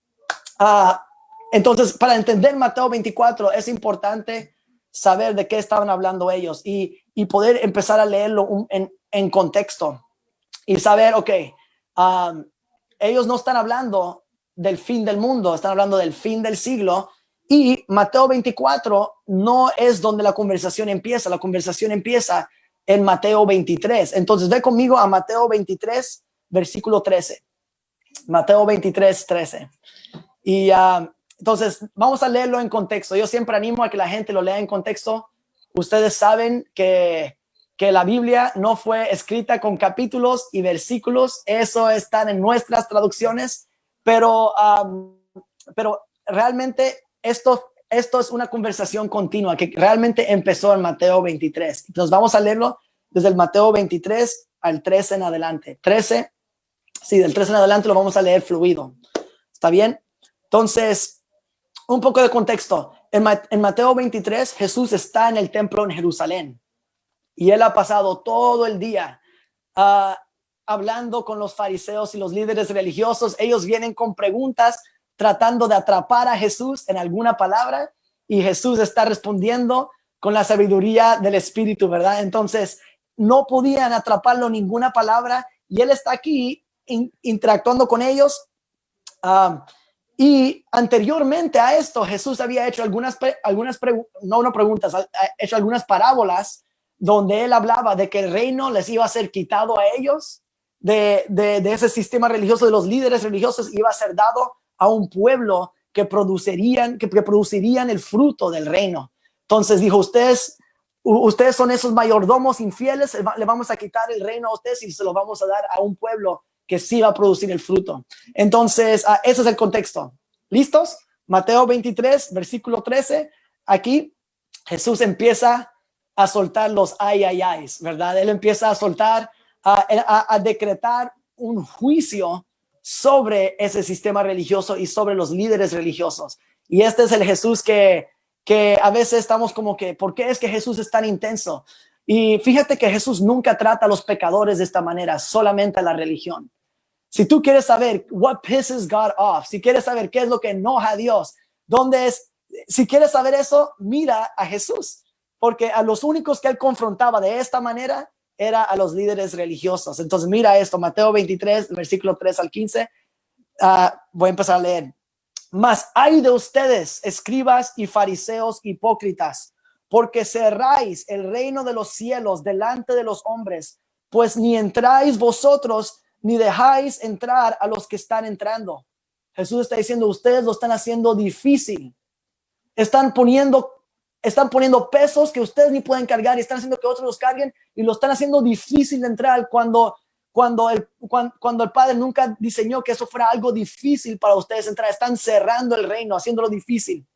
A: para entender Mateo 24 es importante saber de qué estaban hablando ellos y poder empezar a leerlo en contexto y saber, ok, ellos no están hablando del fin del mundo, están hablando del fin del siglo. Y Mateo 24 no es donde la conversación empieza en Mateo 23. Entonces ve conmigo a Mateo 23, versículo 13. Mateo 23, 13. Y entonces vamos a leerlo en contexto. Yo siempre animo a que la gente lo lea en contexto. Ustedes saben que la Biblia no fue escrita con capítulos y versículos. Eso está en nuestras traducciones. Pero realmente esto es una conversación continua que realmente empezó en Mateo 23. Entonces vamos a leerlo desde el Mateo 23 al 13 en adelante. 13, sí, del 13 en adelante lo vamos a leer fluido. ¿Está bien? Entonces, un poco de contexto. En Mateo 23, Jesús está en el templo en Jerusalén y él ha pasado todo el día hablando con los fariseos y los líderes religiosos. Ellos vienen con preguntas tratando de atrapar a Jesús en alguna palabra y Jesús está respondiendo con la sabiduría del Espíritu, ¿verdad? Entonces, no podían atraparlo en ninguna palabra y él está aquí interactuando con ellos. Y anteriormente a esto, Jesús había hecho algunas parábolas donde él hablaba de que el reino les iba a ser quitado a ellos, de ese sistema religioso, de los líderes religiosos, iba a ser dado a un pueblo que producirían el fruto del reino. Entonces dijo, ustedes son esos mayordomos infieles, le vamos a quitar el reino a ustedes y se lo vamos a dar a un pueblo que sí va a producir el fruto. Entonces, ese es el contexto. ¿Listos? Mateo 23, versículo 13. Aquí Jesús empieza a soltar los ay, ¿verdad? Él empieza a soltar, a decretar un juicio sobre ese sistema religioso y sobre los líderes religiosos. Y este es el Jesús que a veces estamos como que, ¿por qué es que Jesús es tan intenso? Y fíjate que Jesús nunca trata a los pecadores de esta manera, solamente a la religión. Si tú quieres saber what pisses God off, si quieres saber qué es lo que enoja a Dios, si quieres saber eso, mira a Jesús, porque a los únicos que él confrontaba de esta manera era a los líderes religiosos. Entonces mira esto, Mateo 23, versículo 3 al 15. Voy a empezar a leer. Mas hay de ustedes, escribas y fariseos hipócritas, porque cerráis el reino de los cielos delante de los hombres, pues ni entráis vosotros, ni dejáis entrar a los que están entrando. Jesús está diciendo, ustedes lo están haciendo difícil. Están poniendo pesos que ustedes ni pueden cargar y están haciendo que otros los carguen y lo están haciendo difícil de entrar cuando el Padre nunca diseñó que eso fuera algo difícil para ustedes entrar. Están cerrando el reino, haciéndolo difícil.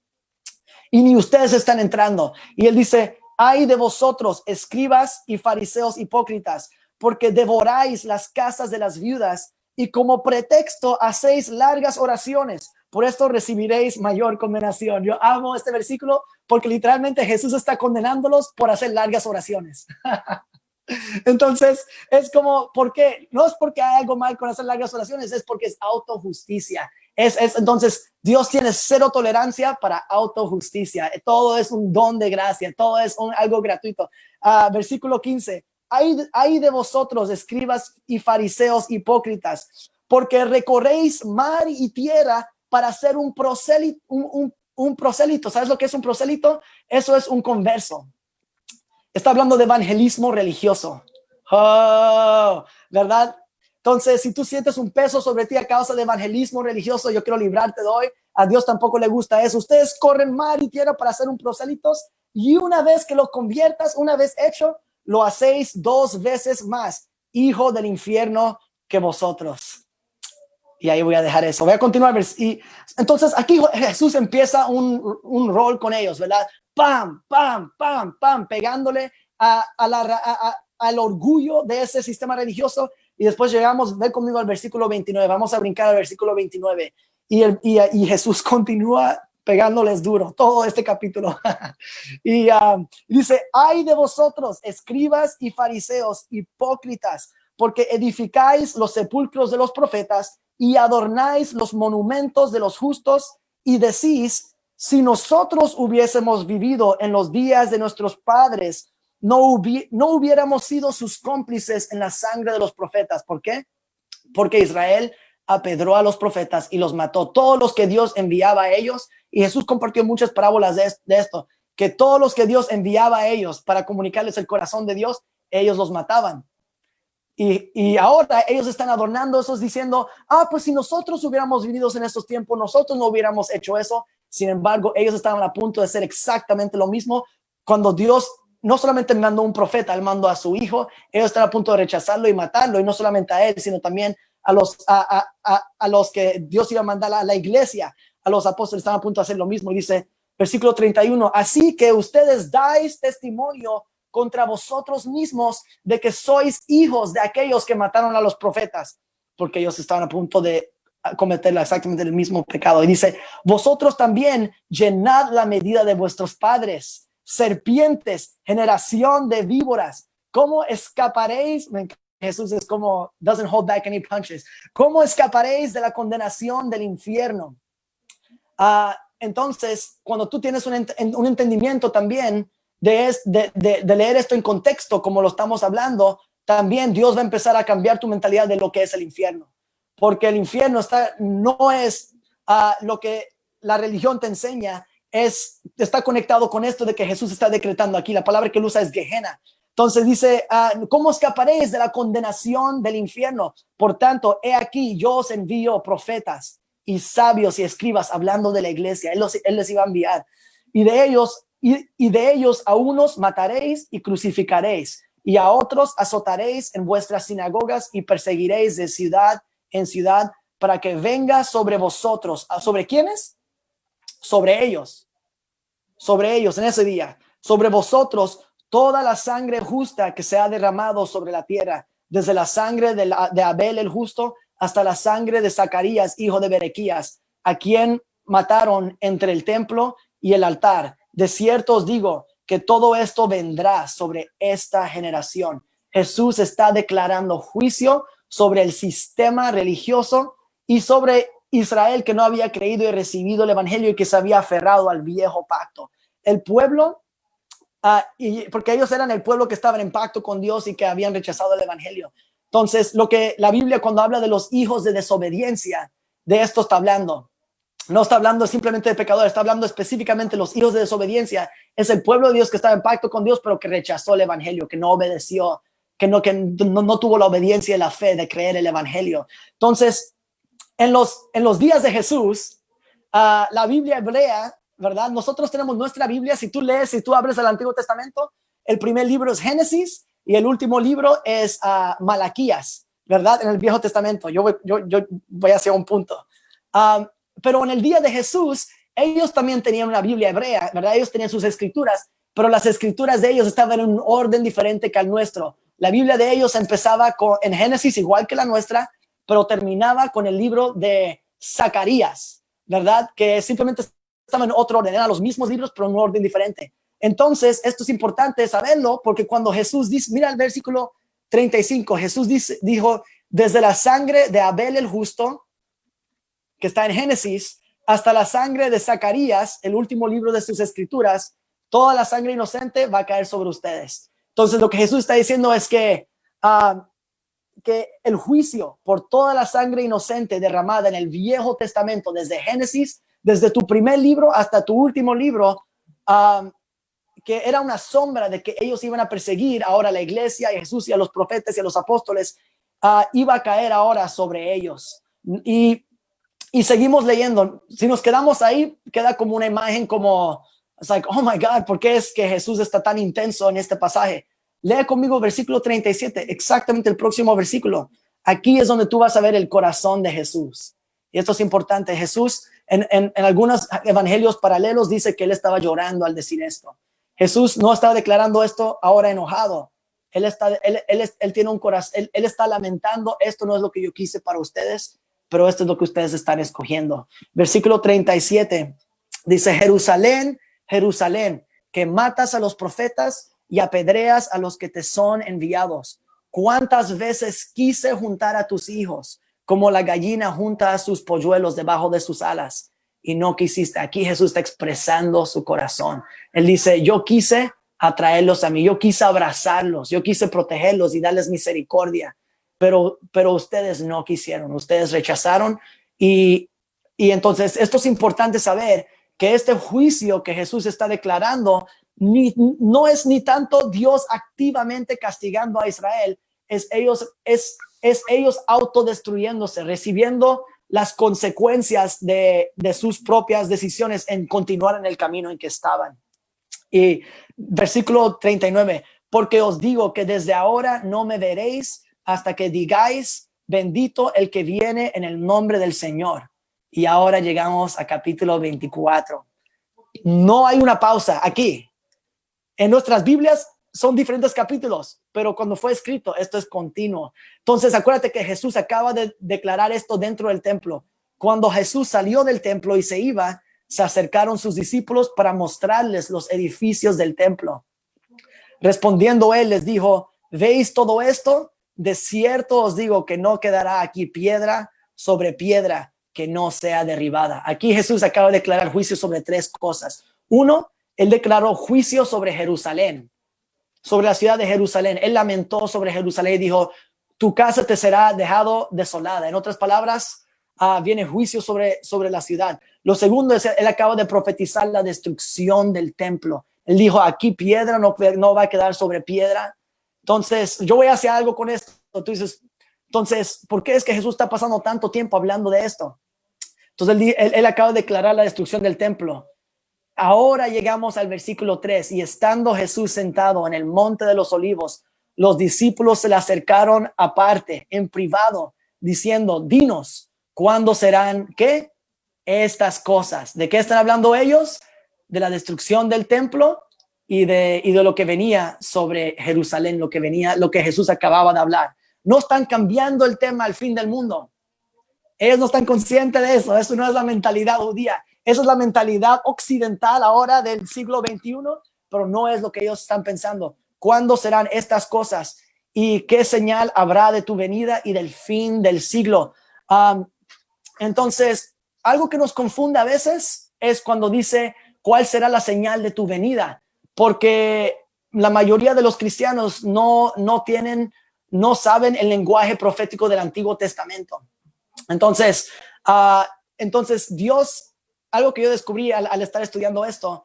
A: Y ni ustedes están entrando. Y él dice, ay de vosotros, escribas y fariseos hipócritas, porque devoráis las casas de las viudas y como pretexto hacéis largas oraciones. Por esto recibiréis mayor condenación. Yo amo este versículo porque literalmente Jesús está condenándolos por hacer largas oraciones. Entonces es como, ¿por qué? No es porque hay algo mal con hacer largas oraciones, es porque es autojusticia. Entonces Dios tiene cero tolerancia para autojusticia. Todo es un don de gracia, todo es algo gratuito. Versículo 15. Ay de vosotros, escribas y fariseos hipócritas, porque recorréis mar y tierra para ser un prosélito. Un prosélito, ¿sabes lo que es un prosélito? Eso es un converso. Está hablando de evangelismo religioso. Oh, ¿verdad? Entonces, si tú sientes un peso sobre ti a causa de evangelismo religioso, yo quiero librarte de hoy. A Dios tampoco le gusta eso. Ustedes corren mar y tierra para ser un prosélitos y una vez que lo conviertas, una vez hecho, lo hacéis 2 veces más, hijo del infierno que vosotros. Y ahí voy a dejar eso. Voy a continuar. Y entonces aquí Jesús empieza un rol con ellos, ¿verdad? Pam, pam, pam, pam, pegándole al orgullo de ese sistema religioso. Y después llegamos, ve conmigo al versículo 29. Vamos a brincar al versículo 29. Y Jesús continúa pegándoles duro todo este capítulo. Y dice, ay de vosotros, escribas y fariseos, hipócritas, porque edificáis los sepulcros de los profetas y adornáis los monumentos de los justos y decís, si nosotros hubiésemos vivido en los días de nuestros padres, no hubiéramos sido sus cómplices en la sangre de los profetas. ¿Por qué? Porque Israel apedreó a los profetas y los mató. Todos los que Dios enviaba a ellos, y Jesús compartió muchas parábolas de esto, que todos los que Dios enviaba a ellos para comunicarles el corazón de Dios, ellos los mataban. Y ahora ellos están adornando esos diciendo, pues si nosotros hubiéramos vivido en estos tiempos, nosotros no hubiéramos hecho eso. Sin embargo, ellos estaban a punto de hacer exactamente lo mismo cuando Dios no solamente mandó un profeta, él mandó a su hijo. Ellos están a punto de rechazarlo y matarlo, y no solamente a él, sino también a los que Dios iba a mandar a la iglesia. A los apóstoles estaban a punto de hacer lo mismo. Y dice, versículo 31, así que ustedes dais testimonio contra vosotros mismos de que sois hijos de aquellos que mataron a los profetas, porque ellos estaban a punto de cometer exactamente el mismo pecado. Y dice, vosotros también llenad la medida de vuestros padres, serpientes, generación de víboras. ¿Cómo escaparéis? Jesús es como, doesn't hold back any punches. ¿Cómo escaparéis de la condenación del infierno? Entonces, cuando tú tienes un entendimiento también de leer esto en contexto, como lo estamos hablando, también Dios va a empezar a cambiar tu mentalidad de lo que es el infierno. Porque el infierno no es lo que la religión te enseña, está conectado con esto de que Jesús está decretando aquí. La palabra que él usa es Gehenna. Entonces dice, ¿cómo escaparéis de la condenación del infierno? Por tanto, he aquí, yo os envío profetas y sabios y escribas hablando de la iglesia. Él les iba a enviar. Y de ellos a unos mataréis y crucificaréis, y a otros azotaréis en vuestras sinagogas y perseguiréis de ciudad en ciudad, para que venga sobre vosotros. ¿Sobre quiénes? Sobre ellos en ese día, sobre vosotros, toda la sangre justa que se ha derramado sobre la tierra, desde la sangre de Abel el justo hasta la sangre de Zacarías, hijo de Berequías, a quien mataron entre el templo y el altar. De cierto os digo que todo esto vendrá sobre esta generación. Jesús está declarando juicio sobre el sistema religioso y sobre Israel, que no había creído y recibido el evangelio y que se había aferrado al viejo pacto. El pueblo, porque ellos eran el pueblo que estaban en pacto con Dios y que habían rechazado el evangelio. Entonces, lo que la Biblia, cuando habla de los hijos de desobediencia, de esto está hablando. No está hablando simplemente de pecadores, está hablando específicamente de los hijos de desobediencia. Es el pueblo de Dios que estaba en pacto con Dios, pero que rechazó el evangelio, que no obedeció, que no tuvo la obediencia y la fe de creer el evangelio. Entonces, en los días de Jesús, la Biblia hebrea, ¿verdad? Nosotros tenemos nuestra Biblia. Si tú abres el Antiguo Testamento, el primer libro es Génesis y el último libro es Malaquías, ¿verdad? En el Viejo Testamento. Yo voy hacia un punto. Pero en el día de Jesús, ellos también tenían una Biblia hebrea, ¿verdad? Ellos tenían sus escrituras, pero las escrituras de ellos estaban en un orden diferente que el nuestro. La Biblia de ellos empezaba en Génesis igual que la nuestra, pero terminaba con el libro de Zacarías, ¿verdad? Que simplemente estaba en otro orden, eran los mismos libros, pero en un orden diferente. Entonces, esto es importante saberlo, porque cuando Jesús dice, mira el versículo 35, Jesús dijo, desde la sangre de Abel el justo, que está en Génesis, hasta la sangre de Zacarías, el último libro de sus escrituras, toda la sangre inocente va a caer sobre ustedes. Entonces, lo que Jesús está diciendo es que el juicio por toda la sangre inocente derramada en el Viejo Testamento, desde Génesis, desde tu primer libro hasta tu último libro, que era una sombra de que ellos iban a perseguir ahora a la iglesia y a Jesús y a los profetas y a los apóstoles, iba a caer ahora sobre ellos. Y seguimos leyendo. Si nos quedamos ahí, queda como una imagen como, it's like, oh my God, ¿por qué es que Jesús está tan intenso en este pasaje? Lee conmigo versículo 37, exactamente el próximo versículo. Aquí es donde tú vas a ver el corazón de Jesús. Y esto es importante. Jesús, en algunos evangelios paralelos, dice que él estaba llorando al decir esto. Jesús no está declarando esto ahora enojado. Él tiene un corazón, él está lamentando, esto no es lo que yo quise para ustedes, pero esto es lo que ustedes están escogiendo. Versículo 37 dice, Jerusalén, Jerusalén, que matas a los profetas y apedreas a los que te son enviados. ¿Cuántas veces quise juntar a tus hijos como la gallina junta a sus polluelos debajo de sus alas? y no quisiste. Aquí Jesús está expresando su corazón. Él dice, yo quise atraerlos a mí, yo quise abrazarlos, yo quise protegerlos y darles misericordia, pero ustedes no quisieron, ustedes rechazaron. Y entonces esto es importante saber, que este juicio que Jesús está declarando no es ni tanto Dios activamente castigando a Israel, es ellos autodestruyéndose, recibiendo las consecuencias de sus propias decisiones en continuar en el camino en que estaban. Y versículo 39, porque os digo que desde ahora no me veréis hasta que digáis, bendito el que viene en el nombre del Señor. Y ahora llegamos a capítulo 24. No hay una pausa aquí. En nuestras Biblias son diferentes capítulos, pero cuando fue escrito, esto es continuo. Entonces, acuérdate que Jesús acaba de declarar esto dentro del templo. Cuando Jesús salió del templo y se iba, se acercaron sus discípulos para mostrarles los edificios del templo. Respondiendo él, les dijo, ¿veis todo esto? De cierto os digo que no quedará aquí piedra sobre piedra que no sea derribada. Aquí Jesús acaba de declarar juicio sobre tres cosas. Uno, él declaró juicio sobre Jerusalén, sobre la ciudad de Jerusalén. Él lamentó sobre Jerusalén y dijo, tu casa te será dejado desolada. En otras palabras, viene juicio sobre la ciudad. Lo segundo es, él acaba de profetizar la destrucción del templo. Él dijo, aquí piedra no va a quedar sobre piedra. Entonces, yo voy a hacer algo con esto. Tú dices, entonces, ¿por qué es que Jesús está pasando tanto tiempo hablando de esto? Entonces, él acaba de declarar la destrucción del templo. Ahora llegamos al versículo 3, y estando Jesús sentado en el monte de los olivos, los discípulos se le acercaron aparte, en privado, diciendo, dinos, ¿cuándo serán qué? Estas cosas. ¿De qué están hablando ellos? De la destrucción del templo y de lo que venía sobre Jerusalén, lo que Jesús acababa de hablar. No están cambiando el tema al fin del mundo. Ellos no están conscientes de eso. Eso no es la mentalidad judía. Esa es la mentalidad occidental ahora del siglo XXI, pero no es lo que ellos están pensando. ¿Cuándo serán estas cosas? ¿Y qué señal habrá de tu venida y del fin del siglo? Entonces, algo que nos confunde a veces es cuando dice, ¿cuál será la señal de tu venida? Porque la mayoría de los cristianos no saben el lenguaje profético del Antiguo Testamento. Entonces Dios, algo que yo descubrí al estar estudiando esto,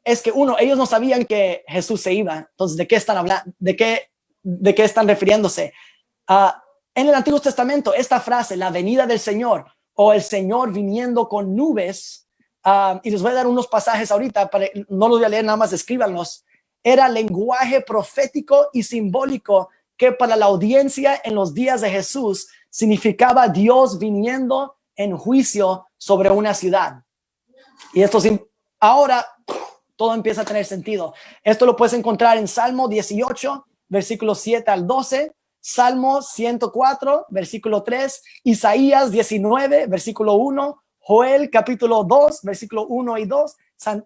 A: es que ellos no sabían que Jesús se iba. Entonces, ¿de qué están hablando? ¿De qué están refiriéndose? En el Antiguo Testamento, esta frase, la venida del Señor, o el Señor viniendo con nubes, y les voy a dar unos pasajes ahorita, no los voy a leer, nada más escríbanlos. Era lenguaje profético y simbólico que para la audiencia en los días de Jesús significaba Dios viniendo en juicio sobre una ciudad. Y esto ahora todo empieza a tener sentido. Esto lo puedes encontrar en Salmo 18, versículos 7 al 12, Salmo 104, versículo 3, Isaías 19, versículo 1, Joel capítulo 2, versículo 1 y 2,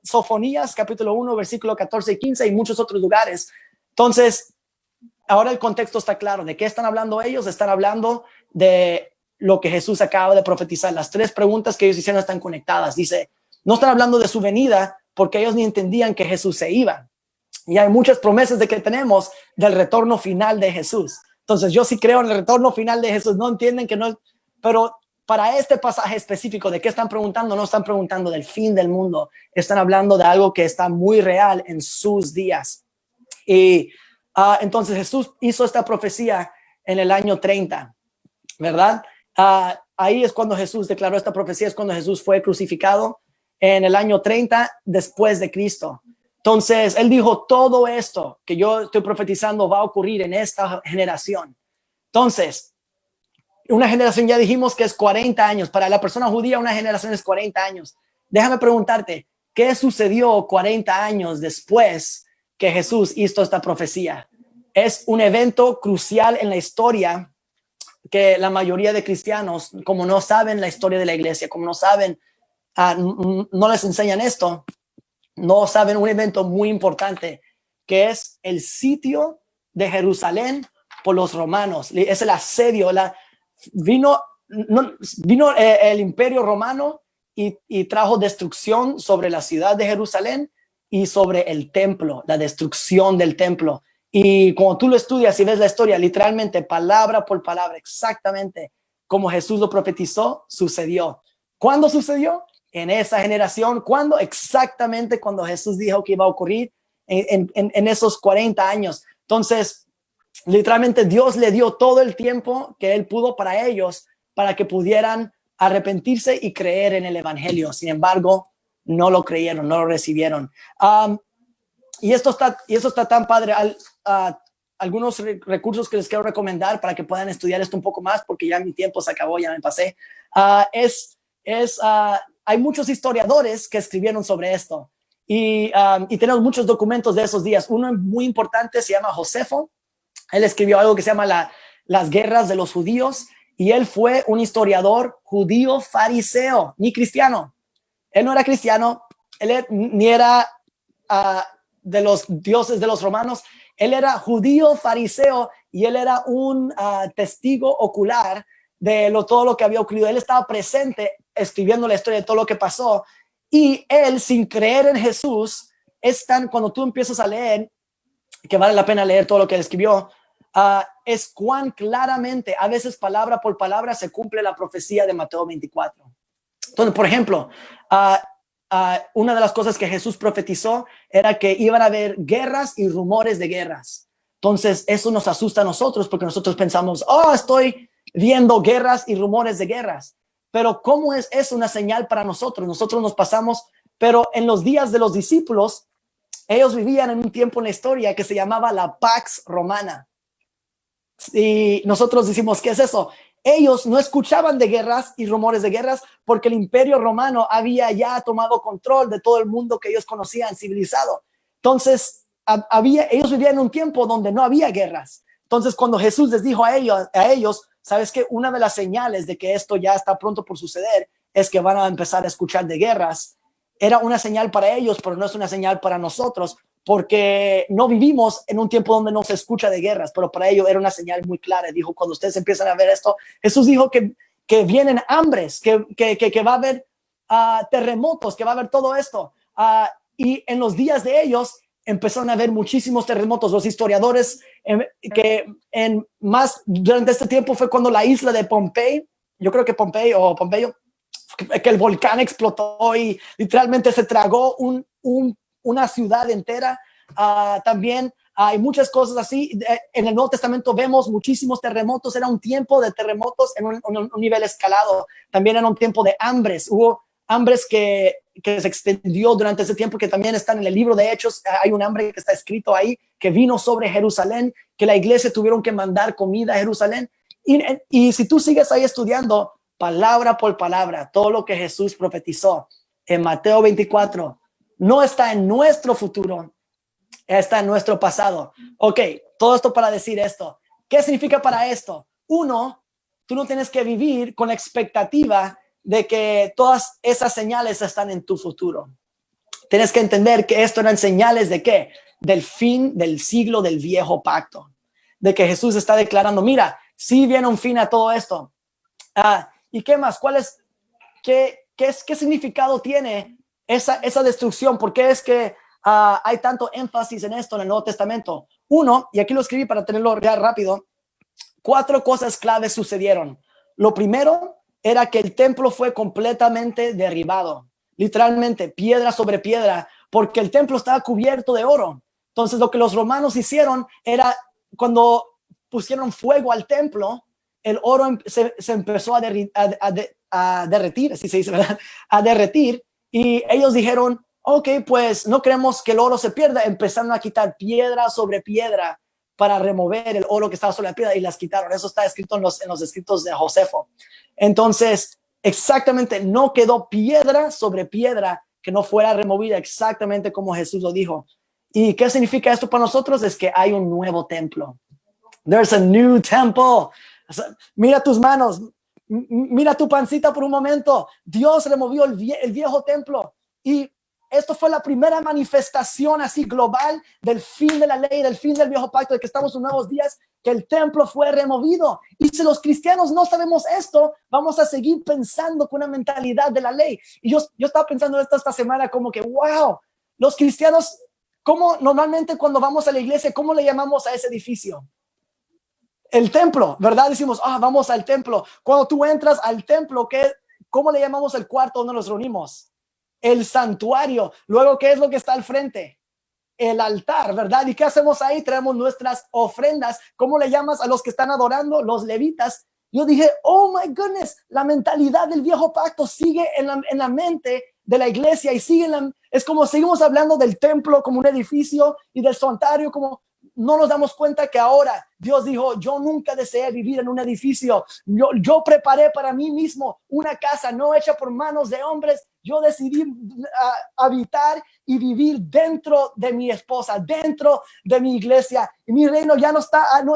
A: Sofonías capítulo 1, versículo 14 y 15 y muchos otros lugares. Entonces, ahora el contexto está claro. ¿De qué están hablando ellos? Están hablando de lo que Jesús acaba de profetizar. Las tres preguntas que ellos hicieron están conectadas. Dice, no están hablando de su venida porque ellos ni entendían que Jesús se iba. Y hay muchas promesas de que tenemos del retorno final de Jesús. Entonces yo sí creo en el retorno final de Jesús. No entienden que no, pero para este pasaje específico, ¿de qué están preguntando? No están preguntando del fin del mundo. Están hablando de algo que está muy real en sus días. Y entonces Jesús hizo esta profecía en el año 30, ¿verdad? Ahí es cuando Jesús declaró esta profecía, es cuando Jesús fue crucificado en el año 30 después de Cristo. Entonces, él dijo, todo esto que yo estoy profetizando va a ocurrir en esta generación. Entonces, una generación ya dijimos que es 40 años. Para la persona judía, una generación es 40 años. Déjame preguntarte, ¿qué sucedió 40 años después que Jesús hizo esta profecía? Es un evento crucial en la historia que la mayoría de cristianos, como no saben la historia de la iglesia, como no saben, no les enseñan esto, no saben un evento muy importante, que es el sitio de Jerusalén por los romanos. Es el asedio, vino el imperio romano y trajo destrucción sobre la ciudad de Jerusalén y sobre el templo, la destrucción del templo. Y cuando tú lo estudias y ves la historia, literalmente, palabra por palabra, exactamente como Jesús lo profetizó, sucedió. ¿Cuándo sucedió? En esa generación. ¿Cuándo? Exactamente cuando Jesús dijo que iba a ocurrir en esos 40 años. Entonces, literalmente Dios le dio todo el tiempo que él pudo para ellos, para que pudieran arrepentirse y creer en el evangelio. Sin embargo, no lo creyeron, no lo recibieron. Y eso está tan padre. Algunos recursos que les quiero recomendar para que puedan estudiar esto un poco más, porque ya mi tiempo se acabó, ya me pasé. Hay muchos historiadores que escribieron sobre esto y tenemos muchos documentos de esos días. Uno muy importante se llama Josefo. Él escribió algo que se llama las guerras de los judíos y él fue un historiador judío fariseo, ni cristiano. Él no era cristiano, ni era de los dioses de los romanos. Él era judío fariseo y él era un testigo ocular de todo lo que había ocurrido. Él estaba presente escribiendo la historia de todo lo que pasó y él, sin creer en Jesús, cuando tú empiezas a leer, que vale la pena leer todo lo que él escribió, es cuán claramente, a veces palabra por palabra, se cumple la profecía de Mateo 24. Entonces, por ejemplo, una de las cosas que Jesús profetizó era que iban a haber guerras y rumores de guerras. Entonces, eso nos asusta a nosotros porque nosotros pensamos, estoy viendo guerras y rumores de guerras. Pero ¿cómo es eso una señal para nosotros? Nosotros nos pasamos, pero en los días de los discípulos, ellos vivían en un tiempo en la historia que se llamaba la Pax Romana. Y nosotros decimos, ¿qué es eso? Ellos no escuchaban de guerras y rumores de guerras porque el Imperio Romano había ya tomado control de todo el mundo que ellos conocían civilizado. Entonces, ellos vivían en un tiempo donde no había guerras. Entonces, cuando Jesús les dijo a ellos, ¿sabes qué? Una de las señales de que esto ya está pronto por suceder es que van a empezar a escuchar de guerras. Era una señal para ellos, pero no es una señal para nosotros, porque no vivimos en un tiempo donde no se escucha de guerras, pero para ellos era una señal muy clara. Dijo, cuando ustedes empiezan a ver esto, Jesús dijo que vienen hambres, que va a haber terremotos, que va a haber todo esto. Y en los días de ellos empezaron a haber muchísimos terremotos. Los historiadores durante este tiempo fue cuando la isla de Pompey, yo creo que Pompeyo, que el volcán explotó y literalmente se tragó una ciudad entera. También hay muchas cosas así. En el Nuevo Testamento vemos muchísimos terremotos. Era un tiempo de terremotos en un nivel escalado. También era un tiempo de hambres. Hubo hambres que se extendió durante ese tiempo, que también están en el libro de Hechos. Hay un hambre que está escrito ahí, que vino sobre Jerusalén, que la iglesia tuvieron que mandar comida a Jerusalén. Y si tú sigues ahí estudiando palabra por palabra todo lo que Jesús profetizó en Mateo 24, no está en nuestro futuro, está en nuestro pasado. Ok, todo esto para decir esto. ¿Qué significa para esto? Uno, tú no tienes que vivir con la expectativa de que todas esas señales están en tu futuro. Tienes que entender que esto eran señales de ¿qué? Del fin del siglo del viejo pacto. De que Jesús está declarando, mira, sí viene un fin a todo esto. ¿Y qué más? ¿Qué significado tiene esa destrucción? ¿Por qué es que hay tanto énfasis en esto en el Nuevo Testamento? Uno, y aquí lo escribí para tenerlo ya rápido, 4 cosas claves sucedieron. Lo primero era que el templo fue completamente derribado, literalmente piedra sobre piedra, porque el templo estaba cubierto de oro. Entonces lo que los romanos hicieron era, cuando pusieron fuego al templo, el oro se empezó a derretir, así se dice, ¿verdad? A derretir, y ellos dijeron, ok, pues no queremos que el oro se pierda. Empezaron a quitar piedra sobre piedra para remover el oro que estaba sobre la piedra, y las quitaron. Eso está escrito en los escritos de Josefo. Entonces, exactamente, no quedó piedra sobre piedra que no fuera removida, exactamente como Jesús lo dijo. ¿Y qué significa esto para nosotros? Es que hay un nuevo templo. There's a new temple. Mira tus manos, mira tu pancita por un momento. Dios removió el viejo templo, y esto fue la primera manifestación así global del fin de la ley, del fin del viejo pacto, de que estamos en nuevos días, que el templo fue removido. Y si los cristianos no sabemos esto, vamos a seguir pensando con una mentalidad de la ley. Y yo estaba pensando esto esta semana como que, wow, los cristianos, ¿cómo normalmente cuando vamos a la iglesia, cómo le llamamos a ese edificio? El templo, ¿verdad? Decimos, vamos al templo. Cuando tú entras al templo, ¿cómo le llamamos el cuarto donde nos reunimos? El santuario. Luego, ¿qué es lo que está al frente? El altar, ¿verdad? ¿Y qué hacemos ahí? Traemos nuestras ofrendas. ¿Cómo le llamas a los que están adorando? Los levitas. Yo dije, oh my goodness, la mentalidad del viejo pacto sigue en la mente de la iglesia y es como seguimos hablando del templo como un edificio y del santuario como no nos damos cuenta que ahora Dios dijo, yo nunca deseé vivir en un edificio. Yo preparé para mí mismo una casa no hecha por manos de hombres. Yo decidí habitar y vivir dentro de mi esposa, dentro de mi iglesia. Y mi reino ya no es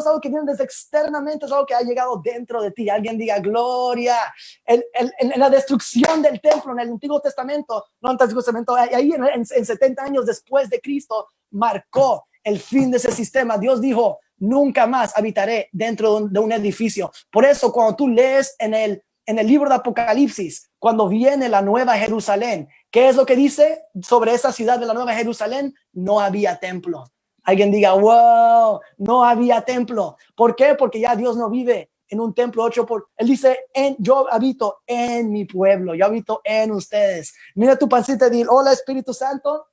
A: algo que viene desde externamente, es algo que ha llegado dentro de ti. Alguien diga, gloria. En la destrucción del templo, en el Antiguo Testamento, no en el Antiguo Testamento, ahí en 70 años después de Cristo, marcó el fin de ese sistema. Dios dijo, nunca más habitaré dentro de un edificio. Por eso, cuando tú lees en el libro de Apocalipsis, cuando viene la Nueva Jerusalén, ¿qué es lo que dice sobre esa ciudad de la Nueva Jerusalén? No había templo. Alguien diga, wow, no había templo. ¿Por qué? Porque ya Dios no vive en un templo hecho Él dice, yo habito en mi pueblo, yo habito en ustedes. Mira tu pancita y dile, hola Espíritu Santo.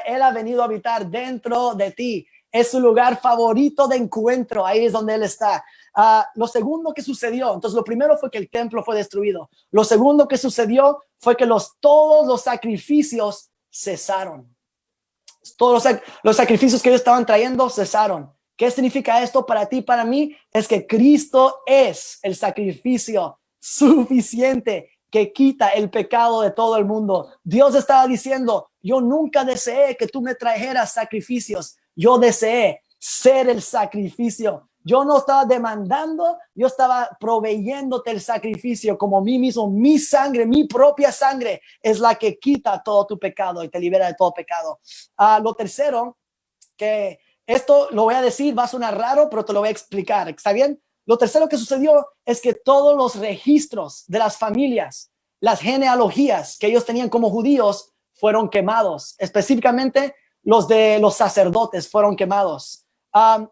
A: Él ha venido a habitar dentro de ti. Es su lugar favorito de encuentro. Ahí es donde Él está. Lo segundo que sucedió, entonces lo primero fue que el templo fue destruido. Lo segundo que sucedió fue que todos los sacrificios cesaron. Todos los sacrificios que ellos estaban trayendo cesaron. ¿Qué significa esto para ti, para mí? Es que Cristo es el sacrificio suficiente que quita el pecado de todo el mundo. Dios estaba diciendo, yo nunca deseé que tú me trajeras sacrificios. Yo deseé ser el sacrificio. Yo no estaba demandando, yo estaba proveyéndote el sacrificio como mí mismo. Mi sangre, mi propia sangre es la que quita todo tu pecado y te libera de todo pecado. Lo tercero, que esto lo voy a decir, va a sonar raro, pero te lo voy a explicar. ¿Está bien? Lo tercero que sucedió es que todos los registros de las familias, las genealogías que ellos tenían como judíos fueron quemados. Específicamente los de los sacerdotes fueron quemados.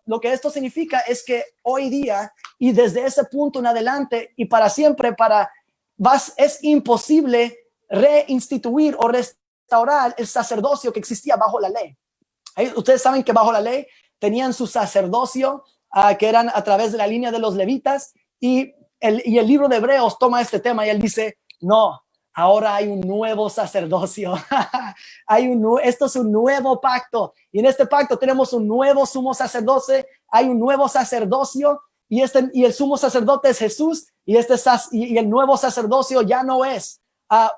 A: Lo que esto significa es que hoy día y desde ese punto en adelante y para siempre, es imposible reinstituir o restaurar el sacerdocio que existía bajo la ley. Ustedes saben que bajo la ley tenían su sacerdocio que eran a través de la línea de los levitas y el libro de Hebreos toma este tema y él dice, no, ahora hay un nuevo sacerdocio. Esto es un nuevo pacto y en este pacto tenemos un nuevo sumo sacerdote, hay un nuevo sacerdocio y el sumo sacerdote es Jesús y el nuevo sacerdocio ya no es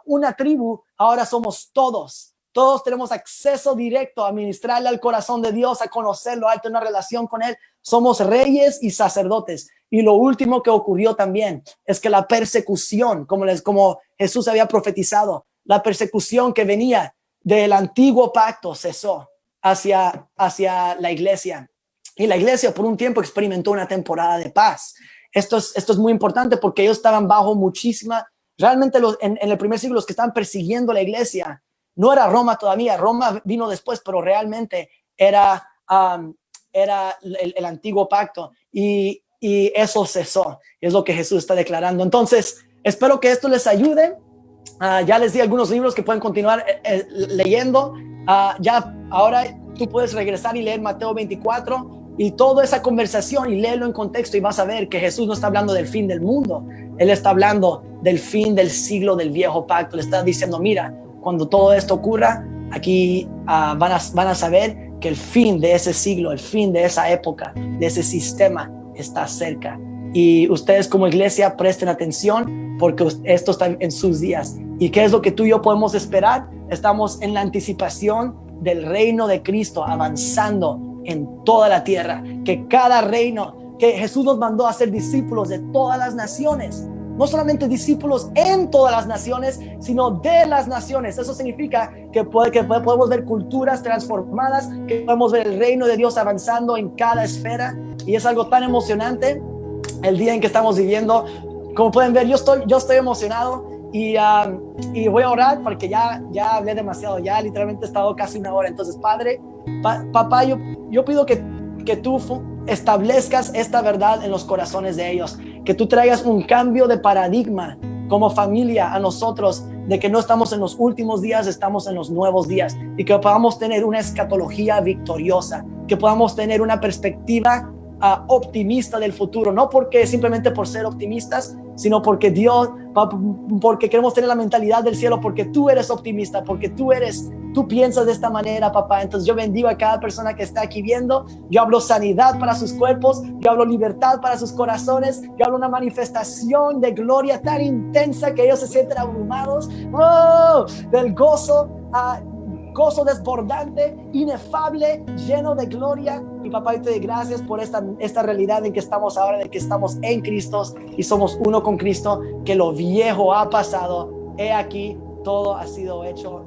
A: una tribu, ahora somos todos. Todos tenemos acceso directo a ministrarle al corazón de Dios, a conocerlo, a tener una relación con Él. Somos reyes y sacerdotes. Y lo último que ocurrió también es que la persecución, como Jesús había profetizado, la persecución que venía del antiguo pacto cesó hacia la iglesia. Y la iglesia por un tiempo experimentó una temporada de paz. Esto es muy importante porque ellos estaban bajo muchísima, realmente en el primer siglo los que estaban persiguiendo la iglesia, no era Roma todavía, Roma vino después, pero realmente era el antiguo pacto y eso cesó. Es lo que Jesús está declarando. Entonces, espero que esto les ayude. Ya les di algunos libros que pueden continuar leyendo. Ya ahora tú puedes regresar y leer Mateo 24 y toda esa conversación y léelo en contexto y vas a ver que Jesús no está hablando del fin del mundo. Él está hablando del fin del siglo del viejo pacto. Le está diciendo, mira, cuando todo esto ocurra, aquí van a saber que el fin de ese siglo, el fin de esa época, de ese sistema está cerca. Y ustedes como iglesia presten atención porque esto está en sus días. ¿Y qué es lo que tú y yo podemos esperar? Estamos en la anticipación del reino de Cristo avanzando en toda la tierra. Que cada reino, que Jesús nos mandó a ser discípulos de todas las naciones. No solamente discípulos en todas las naciones, sino de las naciones. Eso significa que podemos ver culturas transformadas, que podemos ver el reino de Dios avanzando en cada esfera. Y es algo tan emocionante el día en que estamos viviendo. Como pueden ver, yo estoy emocionado y voy a orar porque ya hablé demasiado, ya literalmente he estado casi una hora. Entonces, Padre, papá, yo pido que tú establezcas esta verdad en los corazones de ellos, que tú traigas un cambio de paradigma como familia a nosotros, de que no estamos en los últimos días, estamos en los nuevos días, y que podamos tener una escatología victoriosa, que podamos tener una perspectiva optimista del futuro, no porque simplemente por ser optimistas, sino porque Dios, porque queremos tener la mentalidad del cielo, porque tú eres optimista, porque tú piensas de esta manera, papá. Entonces yo bendigo a cada persona que está aquí viendo. Yo hablo sanidad para sus cuerpos, yo hablo libertad para sus corazones, yo hablo una manifestación de gloria tan intensa que ellos se sienten abrumados, del gozo desbordante, inefable, lleno de gloria. Y papá, yo te doy gracias por esta realidad en que estamos ahora, de que estamos en Cristo y somos uno con Cristo, que lo viejo ha pasado, he aquí, todo ha sido hecho